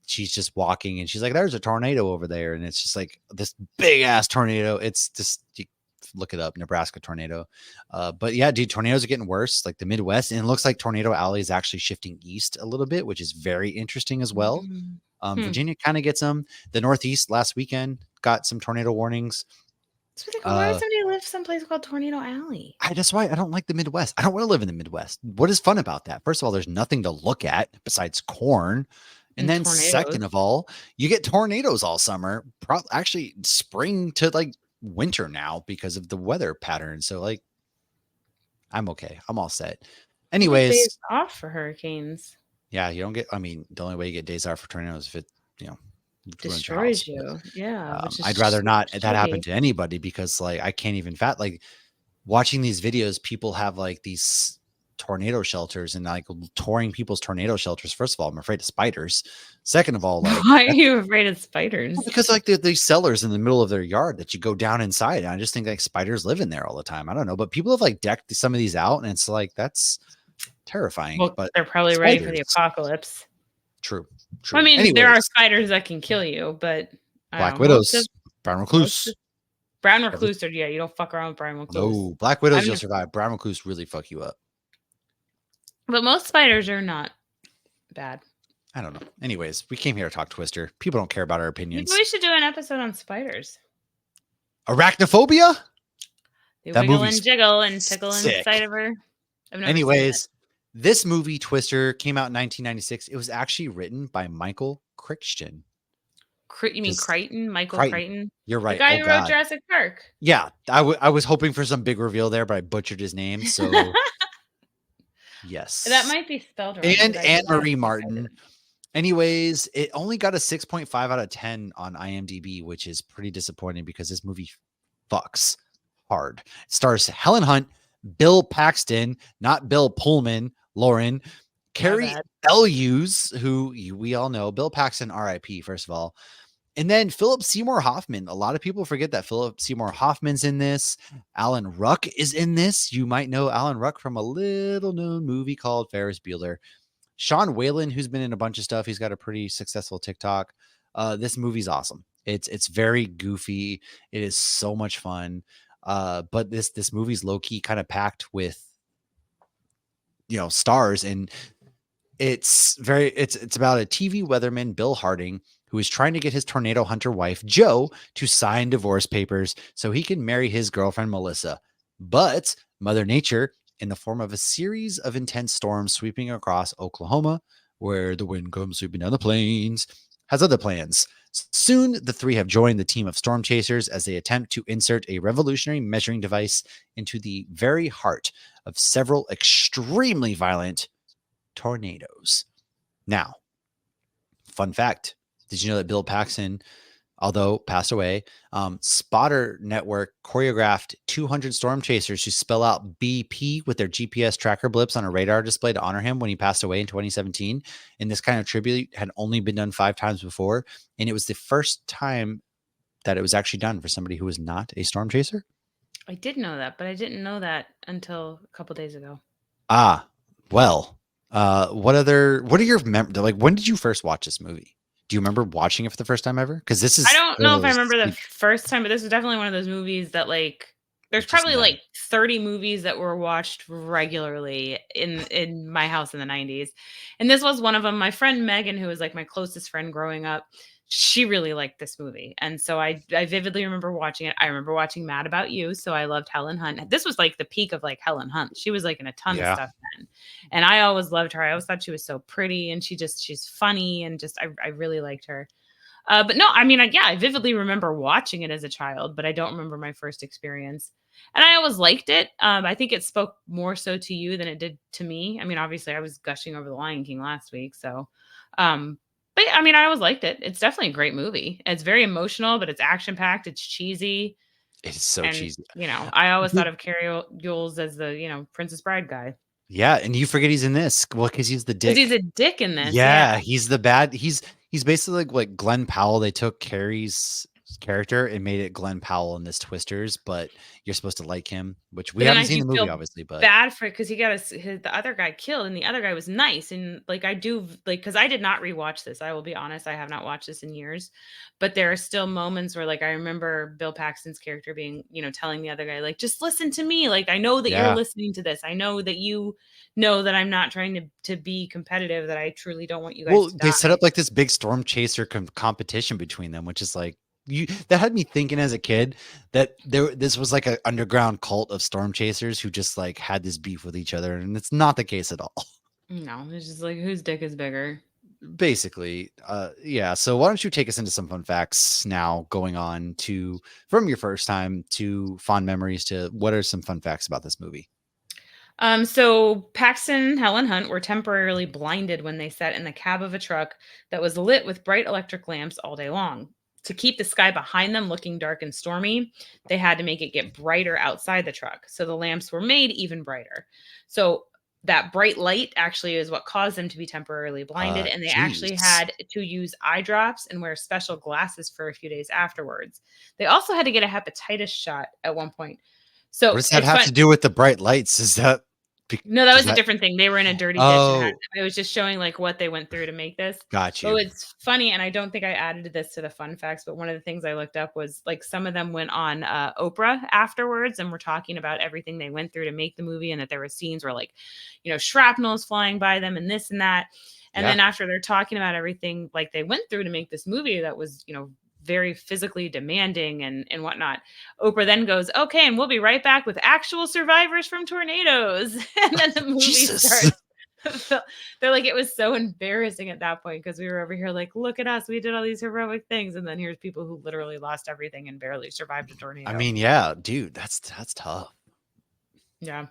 She's just walking and she's like, "There's a tornado over there," and it's just like this big ass tornado. It's just look it up, Nebraska tornado. But yeah, dude, tornadoes are getting worse, like the Midwest, and it looks like Tornado Alley is actually shifting east a little bit, which is very interesting as well. Mm. Hmm. Virginia kind of gets them. The Northeast last weekend got some tornado warnings. So like, why does somebody live someplace called Tornado Alley? That's why I don't like the Midwest. I don't want to live in the Midwest. What is fun about that? First of all, there's nothing to look at besides corn. And And then tornadoes. second of all, you get tornadoes all summer, actually spring to like winter now because of the weather pattern. So like I'm okay. I'm all set. You get days Anyways, off for hurricanes. yeah, you don't get, I mean, the only way you get days off for tornadoes if it, you know, ruins your house. Destroys you. Yeah, which is I'd rather not that happen shitty. to anybody because like I can't even like watching these videos, people have like these tornado shelters and like touring people's tornado shelters. First of all, I'm afraid of spiders. Second of all, like Why are you afraid of spiders? because like these cellars in the middle of their yard that you go down inside. And I just think like spiders live in there all the time. I don't know, but people have like decked some of these out and it's like that's terrifying. Well, But they're probably ready for the spiders. apocalypse. True. I mean, there are Anyways, spiders that can kill you, but I Black don't know, Widows, brown recluse. brown recluse, or yeah, you don't fuck around with brown recluse. No, Black Widows, I've you'll never, survive. Brown recluse really fuck you up. but most spiders are not bad. I don't know. Anyways, we came here to talk Twister. People don't care about our Maybe opinions. we should do an episode on spiders. Arachnophobia? They That wiggle movie's and jiggle and tickle sick. inside of her. I've never seen it. Anyways, this movie Twister came out in 1996. It was actually written by Michael Crichton. You mean Crichton? Michael Crichton? You're right. The guy Oh, who wrote God. Jurassic Park. Yeah, I was hoping for some big reveal there, but I butchered his name. So yes, That might be spelled wrong. and 'cause I Anne did not Marie think I Martin. did. Anyways, it only got a 6.5 out of 10 on IMDb, which is pretty disappointing because this movie fucks hard. It stars Helen Hunt, Bill Paxton, not Bill Pullman, Lauren, Carrie bad. Elwes, who we all know, Bill Paxton, RIP, first of all. And then Phillip Seymour Hoffman. A lot of people forget that Phillip Seymour Hoffman's in this. Alan Ruck is in this. You might know Alan Ruck from a little known movie called Ferris Bueller. Sean Whalen, who's been in a bunch of stuff. He's got a pretty successful TikTok. This movie's awesome. It's very goofy. It is so much fun. But this movie's low key kind of packed with stars, and it's about a TV weatherman, Bill Harding, who is trying to get his tornado hunter wife Joe to sign divorce papers so he can marry his girlfriend Melissa. But Mother Nature, in the form of a series of intense storms sweeping across Oklahoma, where the wind comes sweeping down the plains, has other plans. Soon, the three have joined the team of storm chasers as they attempt to insert a revolutionary measuring device into the very heart of several extremely violent tornadoes. Now, fun fact: did you know that Bill Paxton, although passed away, Spotter Network choreographed 200 storm chasers to spell out BP with their GPS tracker blips on a radar display to honor him when he passed away in 2017. And this kind of tribute had only been done 5 times before. And it was the first time that it was actually done for somebody who was not a storm chaser. I did know that, but I didn't know that until a couple days ago. Ah, well, what are your like, when did you first watch this movie? Do you remember watching it for the first time ever? Because this is I don't know if I remember the like, first time, but this was definitely one of those movies that there's just probably never. like 30 movies that were watched regularly in my house in the 90s. And this was one of them. My friend Megan, who was like my closest friend growing up, she really liked this movie. And so I vividly remember watching it. I remember watching Mad About You, so I loved Helen Hunt. This was like the peak of like Helen Hunt. She was like in a ton of Yeah. stuff then. And I always loved her. I always thought she was so pretty, and she's funny, and just I really liked her. But no, I mean, I vividly remember watching it as a child, but I don't remember my first experience. And I always liked it. I think it spoke more so to you than it did to me. I mean, obviously, I was gushing over The Lion King last week, so. But I mean, I always liked it. It's definitely a great movie. It's very emotional, but it's action packed. It's cheesy, It is so and cheesy. I always thought of Carrie Yules as the Princess Bride guy Yeah, and you forget he's in this. Well, because he's the because he's dick. a dick in this. Yeah, Yeah. he's the bad. He's basically like Glenn Powell. They took Carrie's character and made it Glenn Powell in this Twisters, but you're supposed to like him, which we But then haven't I seen do the movie, feel obviously. But bad for because he got the other guy killed, and the other guy was nice, and like I do like because I did not rewatch this. I will be honest, I have not watched this in years, but there are still moments where like I remember Bill Paxton's character being telling the other guy like just listen to me, like I know that you're yeah, listening to this, I know that you know that I'm not trying to be competitive, that I truly don't want you guys well, to they set die. up like this big storm chaser competition between them, which is like that had me thinking as a kid that this was like an underground cult of storm chasers who just like had this beef with each other, and it's not the case at all. No, it's just like whose dick is bigger. Basically, yeah. So why don't you take us into some fun facts now, going on to from your first time to fond memories to what are some fun facts about this movie? So Paxton and Helen Hunt were temporarily blinded when they sat in the cab of a truck that was lit with bright electric lamps all day long. To keep the sky behind them looking dark and stormy, they had to make it get brighter outside the truck. So the lamps were made even brighter. So that bright light actually is what caused them to be temporarily blinded. And they actually Jeez. had to use eye drops and wear special glasses for a few days afterwards. They also had to get a hepatitis shot at one point. What So does that it's have fun. to do with the bright lights? Is that No, that does was a that? different thing. They were in a dirty ditch and Oh, it was just showing like what they went through to make this. got But you. it's funny, and I don't think I added this to the fun facts, but one of the things I looked up was like some of them went on Oprah afterwards and were talking about everything they went through to make the movie, and that there were scenes where like, shrapnel is flying by them and this and that. And Yeah. then after they're talking about everything like they went through to make this movie that was, very physically demanding and whatnot. Oprah then goes, okay, and we'll be right back with actual survivors from tornadoes. And then the movie Jesus. starts. They're like, it was so embarrassing at that point because we were over here like, look at us, we did all these heroic things, and then here's people who literally lost everything and barely survived a I tornado. mean, yeah, dude, that's tough. Yeah.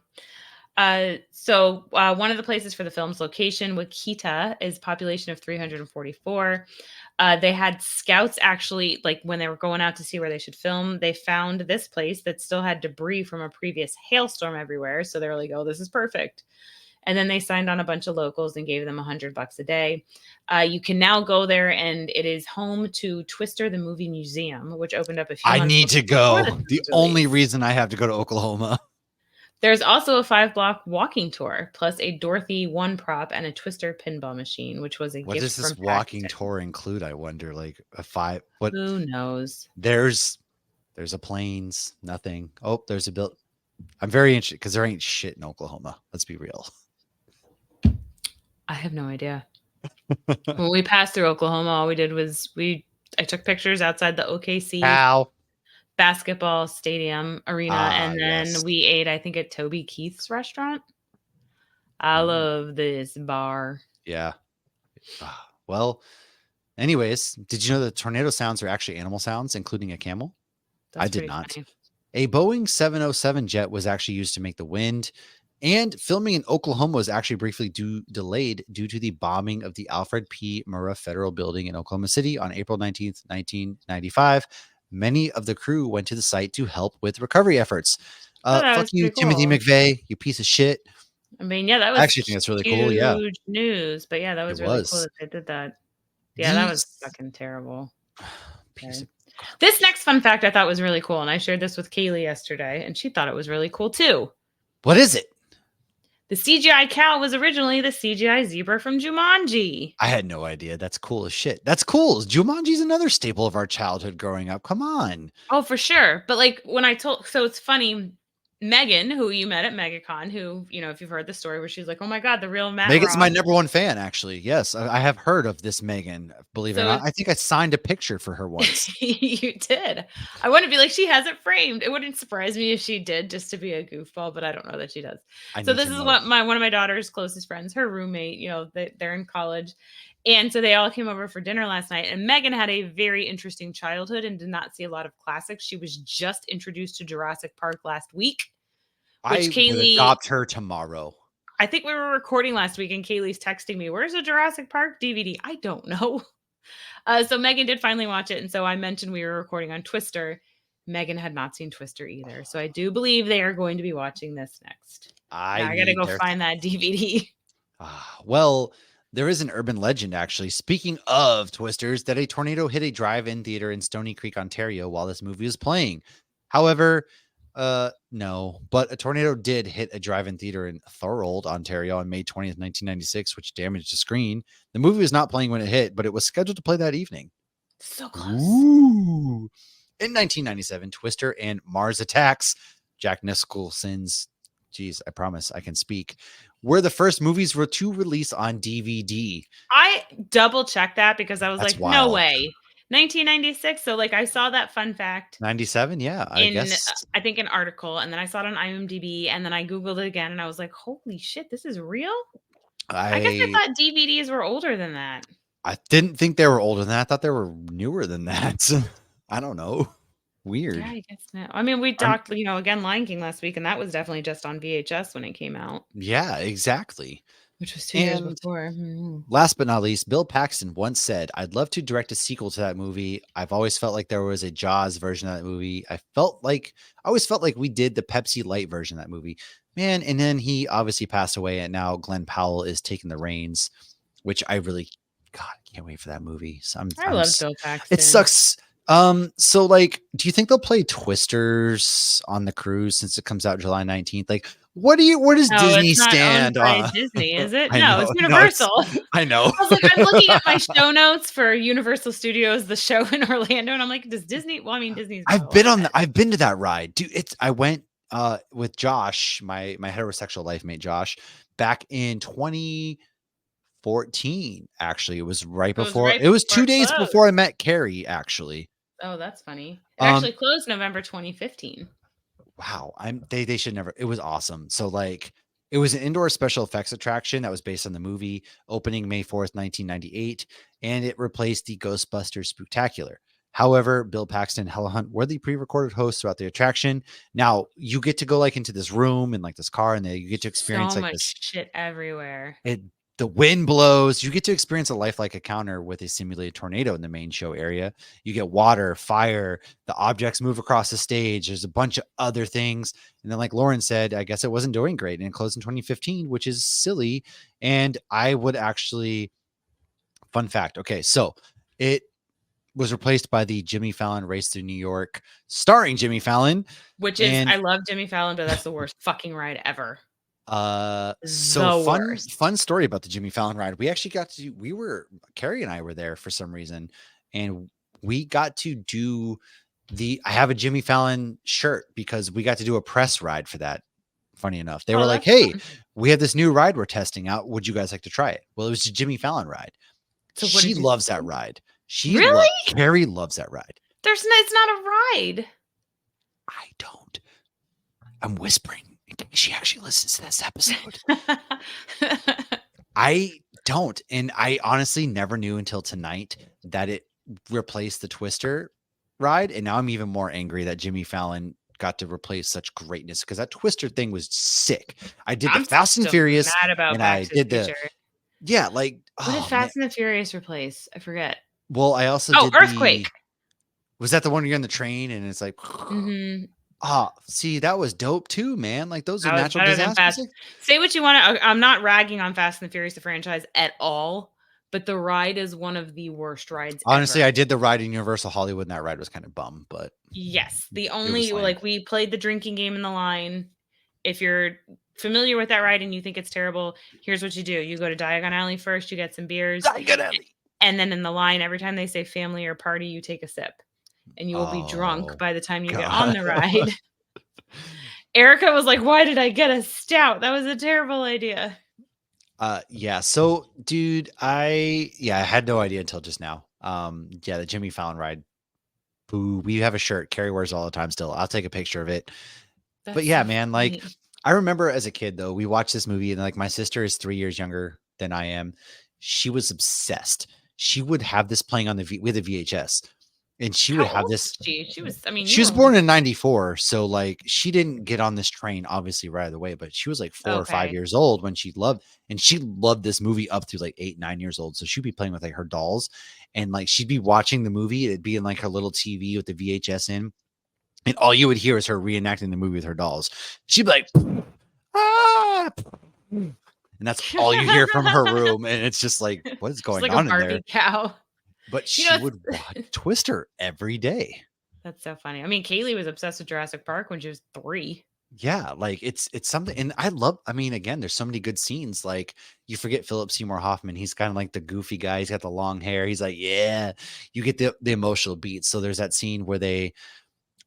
So one of the places for the film's location, Wakita, is population of 344. They had scouts actually, like when they were going out to see where they should film, they found this place that still had debris from a previous hailstorm everywhere. So they're like, oh, this is perfect. And then they signed on a bunch of locals and gave them $100 a day. You can now go there, and it is home to Twister the Movie Museum, which opened up a few I months need to before the go. film The was only released. reason I have to go to Oklahoma. There's also a 5-block walking tour, plus a Dorothy 1 prop and a Twister pinball machine, which was a What gift does this from walking Paxton. tour include? I wonder. Like a five. What? Who knows? There's There's a plains, nothing. Oh, there's a build. I'm very interested because there ain't shit in Oklahoma. Let's be real. I have no idea. When we passed through Oklahoma, all we did was I took pictures outside the OKC How? basketball stadium arena, Ah, and then yes. we ate, I think, at Toby Keith's restaurant. I Ooh, love this bar. yeah. Well, anyways, did you know that tornado sounds are actually animal sounds, including a camel? I That's did pretty not. funny. A Boeing 707 jet was actually used to make the wind, and filming in Oklahoma was actually briefly delayed due to the bombing of the Alfred P. Murrah Federal Building in Oklahoma City on April 19th, 1995. Many of the crew went to the site to help with recovery efforts. I thought that Fuck was you, pretty Timothy cool. McVeigh, you piece of shit. I mean, yeah, that I was actually think that's really cool. Yeah, huge news. But yeah, that it was really cool was. that they did that. Yeah, that was These fucking terrible. piece Okay. of garbage. This next fun fact I thought was really cool, and I shared this with Kaylee yesterday, and she thought it was really cool too. What is it? The CGI cow was originally the CGI zebra from Jumanji. I had no idea. That's cool as shit. That's cool. Jumanji's another staple of our childhood growing up. Come on. Oh, for sure. But like when I told, so it's funny. Megan, who you met at MegaCon, who, if you've heard the story where she's like, oh my God, the real Matt Megan's my Ross. number one fan, actually. Yes, I have heard of this Megan. Believe it or So not, I it's, think I signed a picture for her once. you did. I want to be like, she has it framed. It wouldn't surprise me if she did just to be a goofball, but I don't know that she does. I So need this to is know. what one of my daughter's closest friends, her roommate, they're in college. And so they all came over for dinner last night. And Megan had a very interesting childhood and did not see a lot of classics. She was just introduced to Jurassic Park last week, which I would Kaylee, adopt her tomorrow. I think we were recording last week and Kaylee's texting me, where's the Jurassic Park DVD? I don't know. So Megan did finally watch it. And so I mentioned we were recording on Twister. Megan had not seen Twister either. So I do believe they are going to be watching this next. I Now I got to need go their. find that DVD. Well, there is an urban legend, actually. Speaking of twisters, that a tornado hit a drive-in theater in Stony Creek, Ontario, while this movie was playing. However, no, but a tornado did hit a drive-in theater in Thorold, Ontario on May 20th, 1996, which damaged the screen. The movie was not playing when it hit, but it was scheduled to play that evening. So close. Ooh. In 1997, Twister and Mars Attacks, Jack Nicholson's, geez, I promise I can speak, were the first movies to release on DVD. I double checked that because I was That's like, no wild. way. 1996. So like I saw that fun fact 97, yeah, I in guess. I think an article, and then I saw it on IMDb, and then I googled it again, and I was like, holy shit, this is real. I guess I I thought DVDs were older than that. I didn't think they were older than that. I thought they were newer than that. I don't know. Yeah, Weird. I guess not. I mean, we I'm, talked, again, Lion King last week, and that was definitely just on VHS when it came out, yeah, exactly. which was 2 years And before. Mhm. last but not least, Bill Paxton once said, I'd love to direct a sequel to that movie. I've always felt like there was a Jaws version of that movie. I always felt like we did the Pepsi Light version of that movie. Man, and then he obviously passed away, and now Glenn Powell is taking the reins, which I really, God, I can't wait for that movie. So I loved Bill it Paxton. sucks. So like, do you think they'll play Twisters on the cruise since it comes out July 19th? Like, where does No, Disney it's not owned stand by on? Disney, is it? I No, it's know, Universal. I know. I was like, I'm looking at my show notes for Universal Studios, the show in Orlando, and I'm like, does Disney? Well, I mean, Disney's got a lot of it. I've been to that ride. Dude, I went with Josh, my heterosexual life mate Josh, back in 2014. Actually, it was right It was before. right It was before 2 it days closed. before I met Carrie, actually. Oh, that's funny. It Um actually closed November 2015. wow, they should never. It was awesome. So like it was an indoor special effects attraction that was based on the movie, opening May 4th, 1998, and it replaced the Ghostbusters Spooktacular. However, Bill Paxton and Helen Hunt were the pre-recorded hosts throughout the attraction. Now you get to go like into this room and like this car, and you get to experience So like this. much shit everywhere. The wind blows. You get to experience a lifelike encounter with a simulated tornado in the main show area. You get water, fire, the objects move across the stage. There's a bunch of other things. And then, like Lauren said, I guess it wasn't doing great and it closed in 2015, which is silly. And I would actually, fun fact. Okay. So it was replaced by the Jimmy Fallon Race Through New York, starring Jimmy Fallon. Which is, And I love Jimmy Fallon, but that's the worst fucking ride ever. so The worst. fun story about the Jimmy Fallon ride. We actually Carrie and I were there for some reason, and we got to do I have a Jimmy Fallon shirt because we got to do a press ride for that. Funny enough, they were Oh, like, that's "Hey, fun. we have this new ride we're testing out. Would you guys like to try it?" Well, it was a Jimmy Fallon ride. So what She did you loves that do? ride. Really? Carrie loves that ride. It's not a ride. I don't. I'm whispering in case she actually listens to this episode. I don't. And I honestly never knew until tonight that it replaced the Twister ride. And now I'm even more angry that Jimmy Fallon got to replace such greatness because that Twister thing was sick. I did the I'm Fast and still Furious mad about and Back I to the did Future. What did oh man. Fast and the Furious replace? I forget. Well, I also Oh, did Earthquake. was that the one where you're in the train and it's like, Mm-hmm. see, that was dope too, man. Like those are That was natural better than disasters. Fast. Say what you want to. I'm not ragging on Fast and the Furious, the franchise, at all. But the ride is one of the worst rides Honestly, ever. I did the ride in Universal Hollywood and that ride was kind of bum, but Yes. The it was only, lame. like, we played the drinking game in the line. If you're familiar with that ride and you think it's terrible, here's what you do. You go to Diagon Alley first, you get some beers, and then in the line, every time they say family or party, you take a sip. And you will be drunk Oh by the time you get on god. the ride. Erica was like, "Why did I get a stout? That was a terrible idea." Yeah. So, dude, I had no idea until just now. Yeah, the Jimmy Fallon ride. Boo. We have a shirt Carrie wears all the time still. I'll take a picture of it. But That's yeah, so man, like funny. I remember as a kid though, we watched this movie and like my sister is 3 years younger than I am. She was obsessed. She would have this playing on with a VHS. And she would How have old was this she? She was, I mean, she you was were only born in 94, so, like, she didn't get on this train, obviously, right away, but she was, like, 4 or 5 okay. years old when she loved this movie up through, like, 8, 9 years old, so she'd be playing with, like, her dolls, and, like, she'd be watching the movie, it'd be in, like, her little TV with the VHS in, and all you would hear is her reenacting the movie with her dolls. She'd be like, "Ah!" And that's all you hear from her room, and it's just like, "What is She's going like a on in there?" Barbie cow. But You know, she would watch Twister every day. that's so funny. I mean, Kaylee was obsessed with Jurassic Park when she was 3. Yeah, like it's something, and I mean, again, there's so many good scenes. Like you forget Phillip Seymour Hoffman. He's kind of like the goofy guy. He's got the long hair. He's like, yeah, you get the emotional beats. So there's that scene where they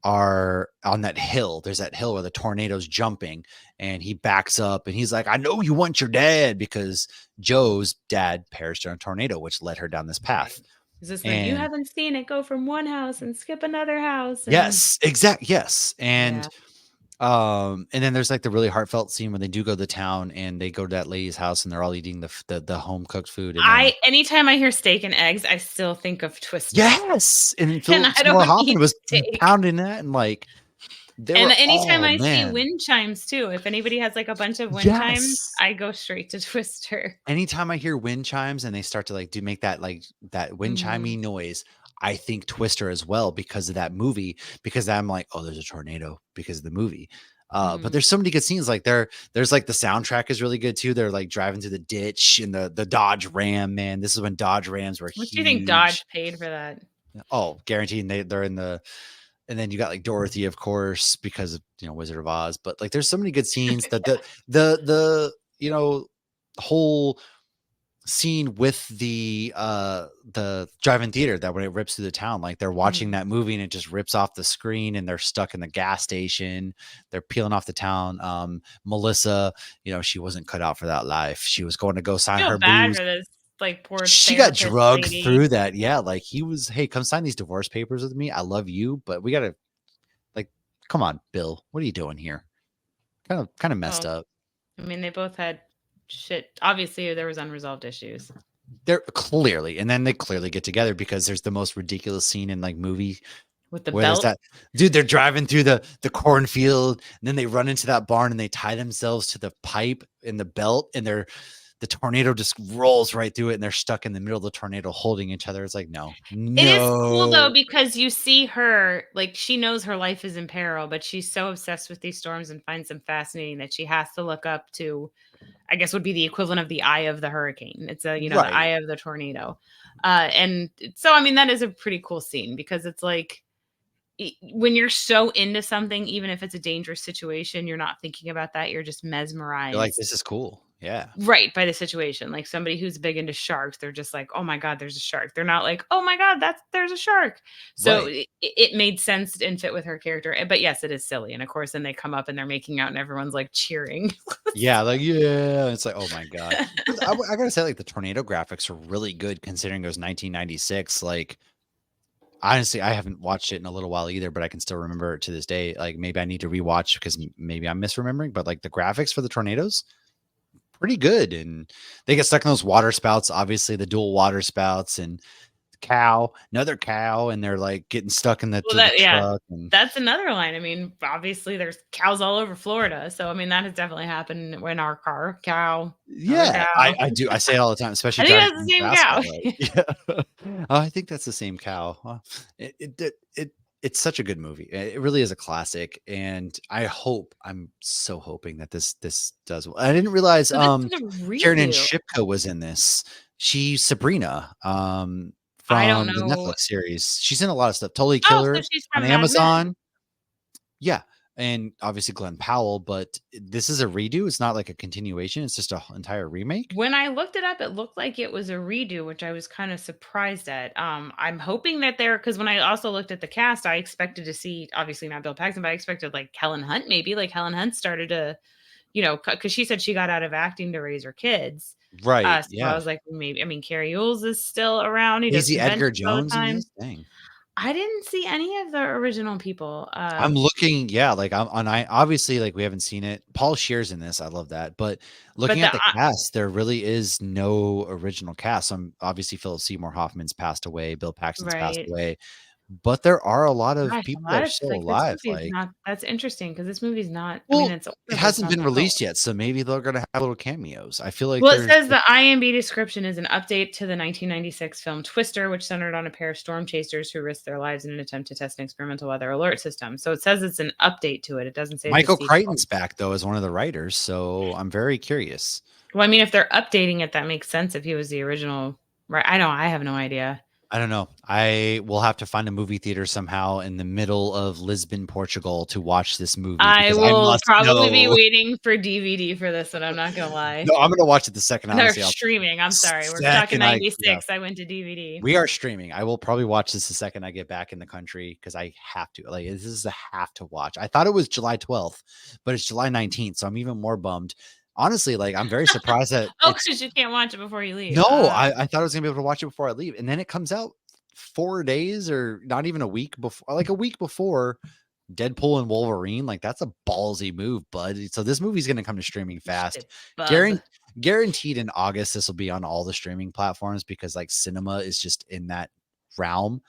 are on that hill. There's that hill where the tornado's jumping and he backs up and he's like, I know you want your dad because Joe's dad perished in a tornado, which led her down this Right. path. Is this like, "You And haven't seen it go from one house and skip another house," and yes, exact. Yes. yeah. And then there's like the really heartfelt scene when they do go to the town and they go to that lady's house and they're all eating the home cooked food. And then Anytime I hear steak and eggs, I still think of Twister. yes, and then And Philip I Seymour don't Hoffman eat was steak. pounding that and like they And were anytime oh I see man. wind chimes too, if anybody has, like, a bunch of wind chimes, Yes. I go straight to Twister. Anytime I hear wind chimes and they start to like do make that like that wind Mhm, chimey noise, I think Twister as well because of that movie. Because I'm like, oh, there's a tornado because of the movie. But mhm. there's so many good scenes. Like there's like the soundtrack is really good too. They're like driving through the ditch in the Dodge Ram. Man, this is when Dodge Rams were What do you think Dodge huge. paid for that? Oh, guaranteed. And they're in the and then you got like Dorothy, of course, because of Wizard of Oz. But like there's so many good scenes that the whole scene with the drive-in theater that when it rips through the town, like they're watching Mhm. that movie and it just rips off the screen and they're stuck in the gas station. They're peeling off the town. Melissa, she wasn't cut out for that life. She was going to go sign Feel her bad booze. for this, like, poor She got therapist drugged lady. through that. Yeah, like he was, hey, come sign these divorce papers with me. I love you, but we gotta like, come on, Bill. What are you doing here? Kind of messed Well, up. I mean, they both had shit. Obviously, there was unresolved issues They're clearly, and then they clearly get together because there's the most ridiculous scene in like movie with the where there's belt. that dude, they're driving through the cornfield, and then they run into that barn and they tie themselves to the pipe in the belt, and the tornado just rolls right through it, and they're stuck in the middle of the tornado holding each other. It's like, no, It is cool though no. because you see her, like, she knows her life is in peril, but she's so obsessed with these storms and finds them fascinating that she has to look up to, I guess, would be the equivalent of the eye of the hurricane. It's the eye Right. of the tornado. So, I mean, that is a pretty cool scene because it's like when you're so into something, even if it's a dangerous situation, you're not thinking about that. You're just You're like, mesmerized. this is cool. Yeah. Right, by the situation. Like somebody who's big into sharks, they're just like, "Oh my god, there's a shark." They're not like, "Oh my god, there's a shark." So Right. it made sense and fit with her character. But yes, it is silly. And of course, then they come up and they're making out and everyone's like cheering. Yeah, like, yeah, it's like, oh my god. But I gotta say, like, the tornado graphics are really good considering it was 1996. Like, honestly, I haven't watched it in a little while either, but I can still remember it to this day. Like, maybe I need to rewatch because maybe I'm misremembering, but like the graphics for the tornadoes, pretty good. And they get stuck in those water spouts, obviously the dual water spouts, and another cow, and they're like getting stuck in Well, to the yeah, truck. And that's another line. I mean, obviously, there's cows all over Florida. So, I mean, that has definitely happened in our car. Cow, another yeah, cow. I do. I say it all the time, especially I think driving that's to the same Nebraska. cow. Like, yeah. Oh, I think that's the same cow. It's such a good movie. It really is a classic, and I'm so hoping that this does well. I didn't realize So, this is a Kiernan redo. Shipka was in this. She's Sabrina I don't from the know. Netflix series. She's in a lot of stuff. Totally Oh, so Killer she's on from Mad Men. Amazon. Yeah, and obviously Glenn Powell, but this is a redo. It's not like a continuation. It's just a entire remake. When I looked it up, it looked like it was a redo, which I was kind of surprised at. I'm hoping that they're because when I also looked at the cast, I expected to see obviously not Bill Paxton, but I expected like Helen Hunt, maybe like Helen Hunt started to, because she said she got out of acting to raise her kids. Right. So I Yeah. was like, maybe, I mean, Carrie Yules is still around. He does Daisy Edgar conventions all the Jones in time. this thing. I didn't see any of the original people. I'm looking, yeah, like I'm on I obviously like we haven't seen it. Paul Scheer's in this. I love that. But But looking the at the cast, there really is no original cast. Obviously Phillip Seymour Hoffman's passed away, Bill Paxton's passed right. away, but there are a lot of Gosh, people a that lot are of still like this alive. movie is Like, not that's interesting because this movie's not. I mean, well, it's it older, but it's hasn't not been that old. released yet, so maybe they're gonna have little cameos. I feel like Well, it there's says the IMDb description is an update to the 1996 film Twister, which centered on a pair of storm chasers who risked their lives in an attempt to test an experimental weather alert system. So it says it's an update to it. It doesn't say it's a Michael sequel. Crichton's back though as one of the writers, so I'm very curious. Well, I mean, if they're updating it, that makes sense if he was the original. Right? I have no idea. I don't know. I will have to find a movie theater somehow in the middle of Lisbon, Portugal to watch this movie I because I will must probably be know. waiting for DVD for this one. I'm not gonna lie. No, I'm gonna watch it the second, They're honestly, streaming. I'm sorry. We're talking second yeah, 96. I went to DVD. we are streaming. I will probably watch this the second I get back in the country because I have to. Like, this is a have to watch. I thought it was July 12th, but it's July 19th, so I'm even more bummed. Honestly, like, I'm very surprised that Oh, it's because you can't watch it before you leave. no, I thought I was gonna be able to watch it before I leave, and then it comes out 4 days or not even a week before, like a week before Deadpool and Wolverine. Like, that's a ballsy move, bud. So this movie's gonna come to streaming fast. Shit, bub. Guaran Guaranteed in August, this will be on all the streaming platforms because like cinema is just in that realm.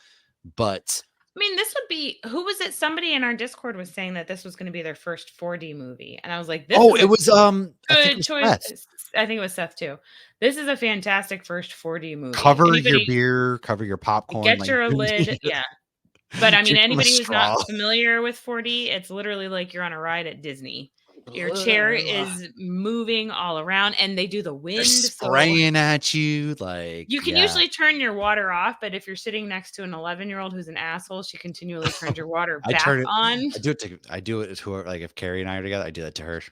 But I mean, this would be who was it? Somebody in our Discord was saying that this was going to be their first 4D movie, and I was like, "This oh, is it a was I think it good was choice." Seth. I think it was Seth too. This is a fantastic first 4D movie. Cover your Anybody beer, cover your popcorn, get like your lid, yeah. But I mean, drink from a anybody who's not straw. familiar with 4D, it's literally like you're on a ride at Disney. Your chair is moving all around, and they do the They're wind, so spraying at you, like, you can yeah. usually turn your water off, but if you're sitting next to an 11-year-old who's an asshole, she continually turns your water I back turn it on. I do it to her, like, if Carrie and I are together, I do that to her.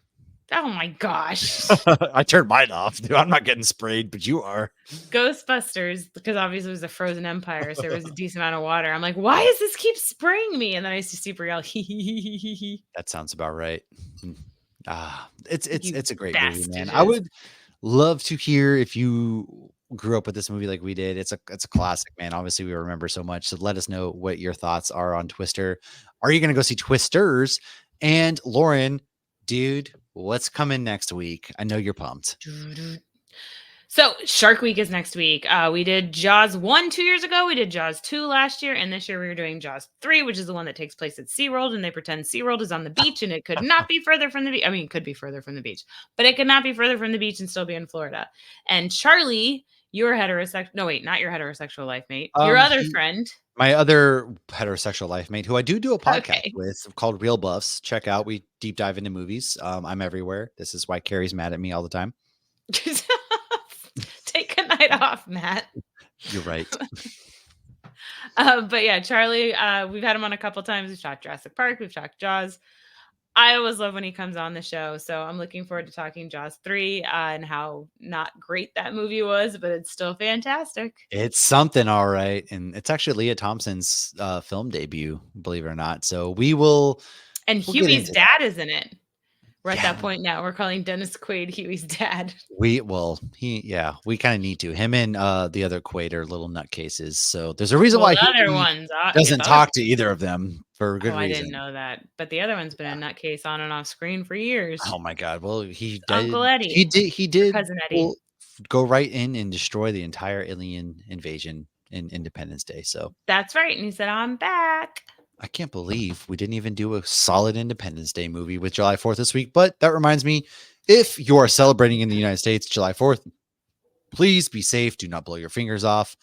Oh my gosh. I turn mine off, dude. I'm not getting sprayed, but you are. Ghostbusters, because obviously it was a frozen empire, so there was a decent amount of water. I'm like, why does this keep spraying me? And then I used to see Brielle, hee. That sounds about right. It's You it's a great movie, man. I bastages. would love to hear if you grew up with this movie like we did. It's a classic, man. Obviously, we remember so much. So let us know what your thoughts are on Twister. Are you gonna go see Twisters? And Lauren, dude, what's coming next week? I know you're pumped. So Shark Week is next week. We did Jaws 1 2 years ago. We did Jaws 2 last year. And this year we were doing Jaws 3, which is the one that takes place at SeaWorld. And they pretend SeaWorld is on the beach and it could not be further from the beach. I mean, it could be further from the beach, but it could not be further from the beach and still be in Florida. And Charlie, your heterosexual, no, wait, not your heterosexual life mate, your other friend. My other heterosexual life mate, who I do a podcast Okay. with called Real Buffs. Check out. We deep dive into movies. I'm everywhere. This is why Carrie's mad at me all the time. Take a night off, Matt. You're right. But yeah, Charlie, we've had him on a couple times. We've talked Jurassic Park. We've talked Jaws. I always love when he comes on the show. So I'm looking forward to talking Jaws 3 and how not great that movie was, but it's still fantastic. It's something, all right, and it's actually Leah Thompson's film debut, believe it or not. So we'll And get Huey's into that. dad is in it. We're at Yeah, that point now. We're calling Dennis Quaid Huey's dad. we kind of need to. Him and the other Quaid are little nutcases. So there's a reason Well, why the other Huey ones, I guess doesn't other talk to people. either of them for Oh, good I didn't reason. know that. But the other one's been a nutcase on and off screen for years. Oh my god. Well, he It's Uncle did. He Eddie did. He or did. Cousin Eddie. Well, go right in and destroy the entire alien invasion in Independence Day. So That's right. And he said, I'm back. I can't believe we didn't even do a solid Independence Day movie with July 4th this week. But that reminds me, if you are celebrating in the United States July 4th, please be safe. Do not blow your fingers off.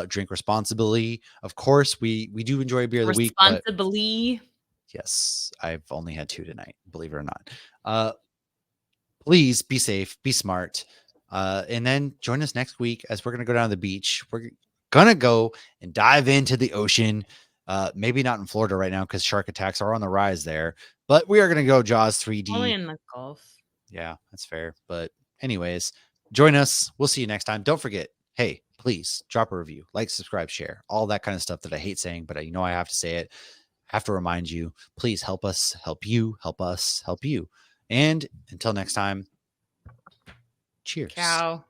Drink responsibly. Of course, we do enjoy beer of the week, but Responsibly. yes, I've only had 2 tonight, believe it or not. Please be safe, be smart. And then join us next week as we're going to go down to the beach. We're going to go and dive into the ocean. Maybe not in Florida right now because shark attacks are on the rise there, but we are going to go Jaws 3D. Only in the Gulf. Yeah, that's fair. But anyways, join us. We'll see you next time. Don't forget, hey, please drop a review, like, subscribe, share, all that kind of stuff that I hate saying, but I have to say it. I have to remind you, please help us, help you, help us, help you. And until next time, cheers. Ciao.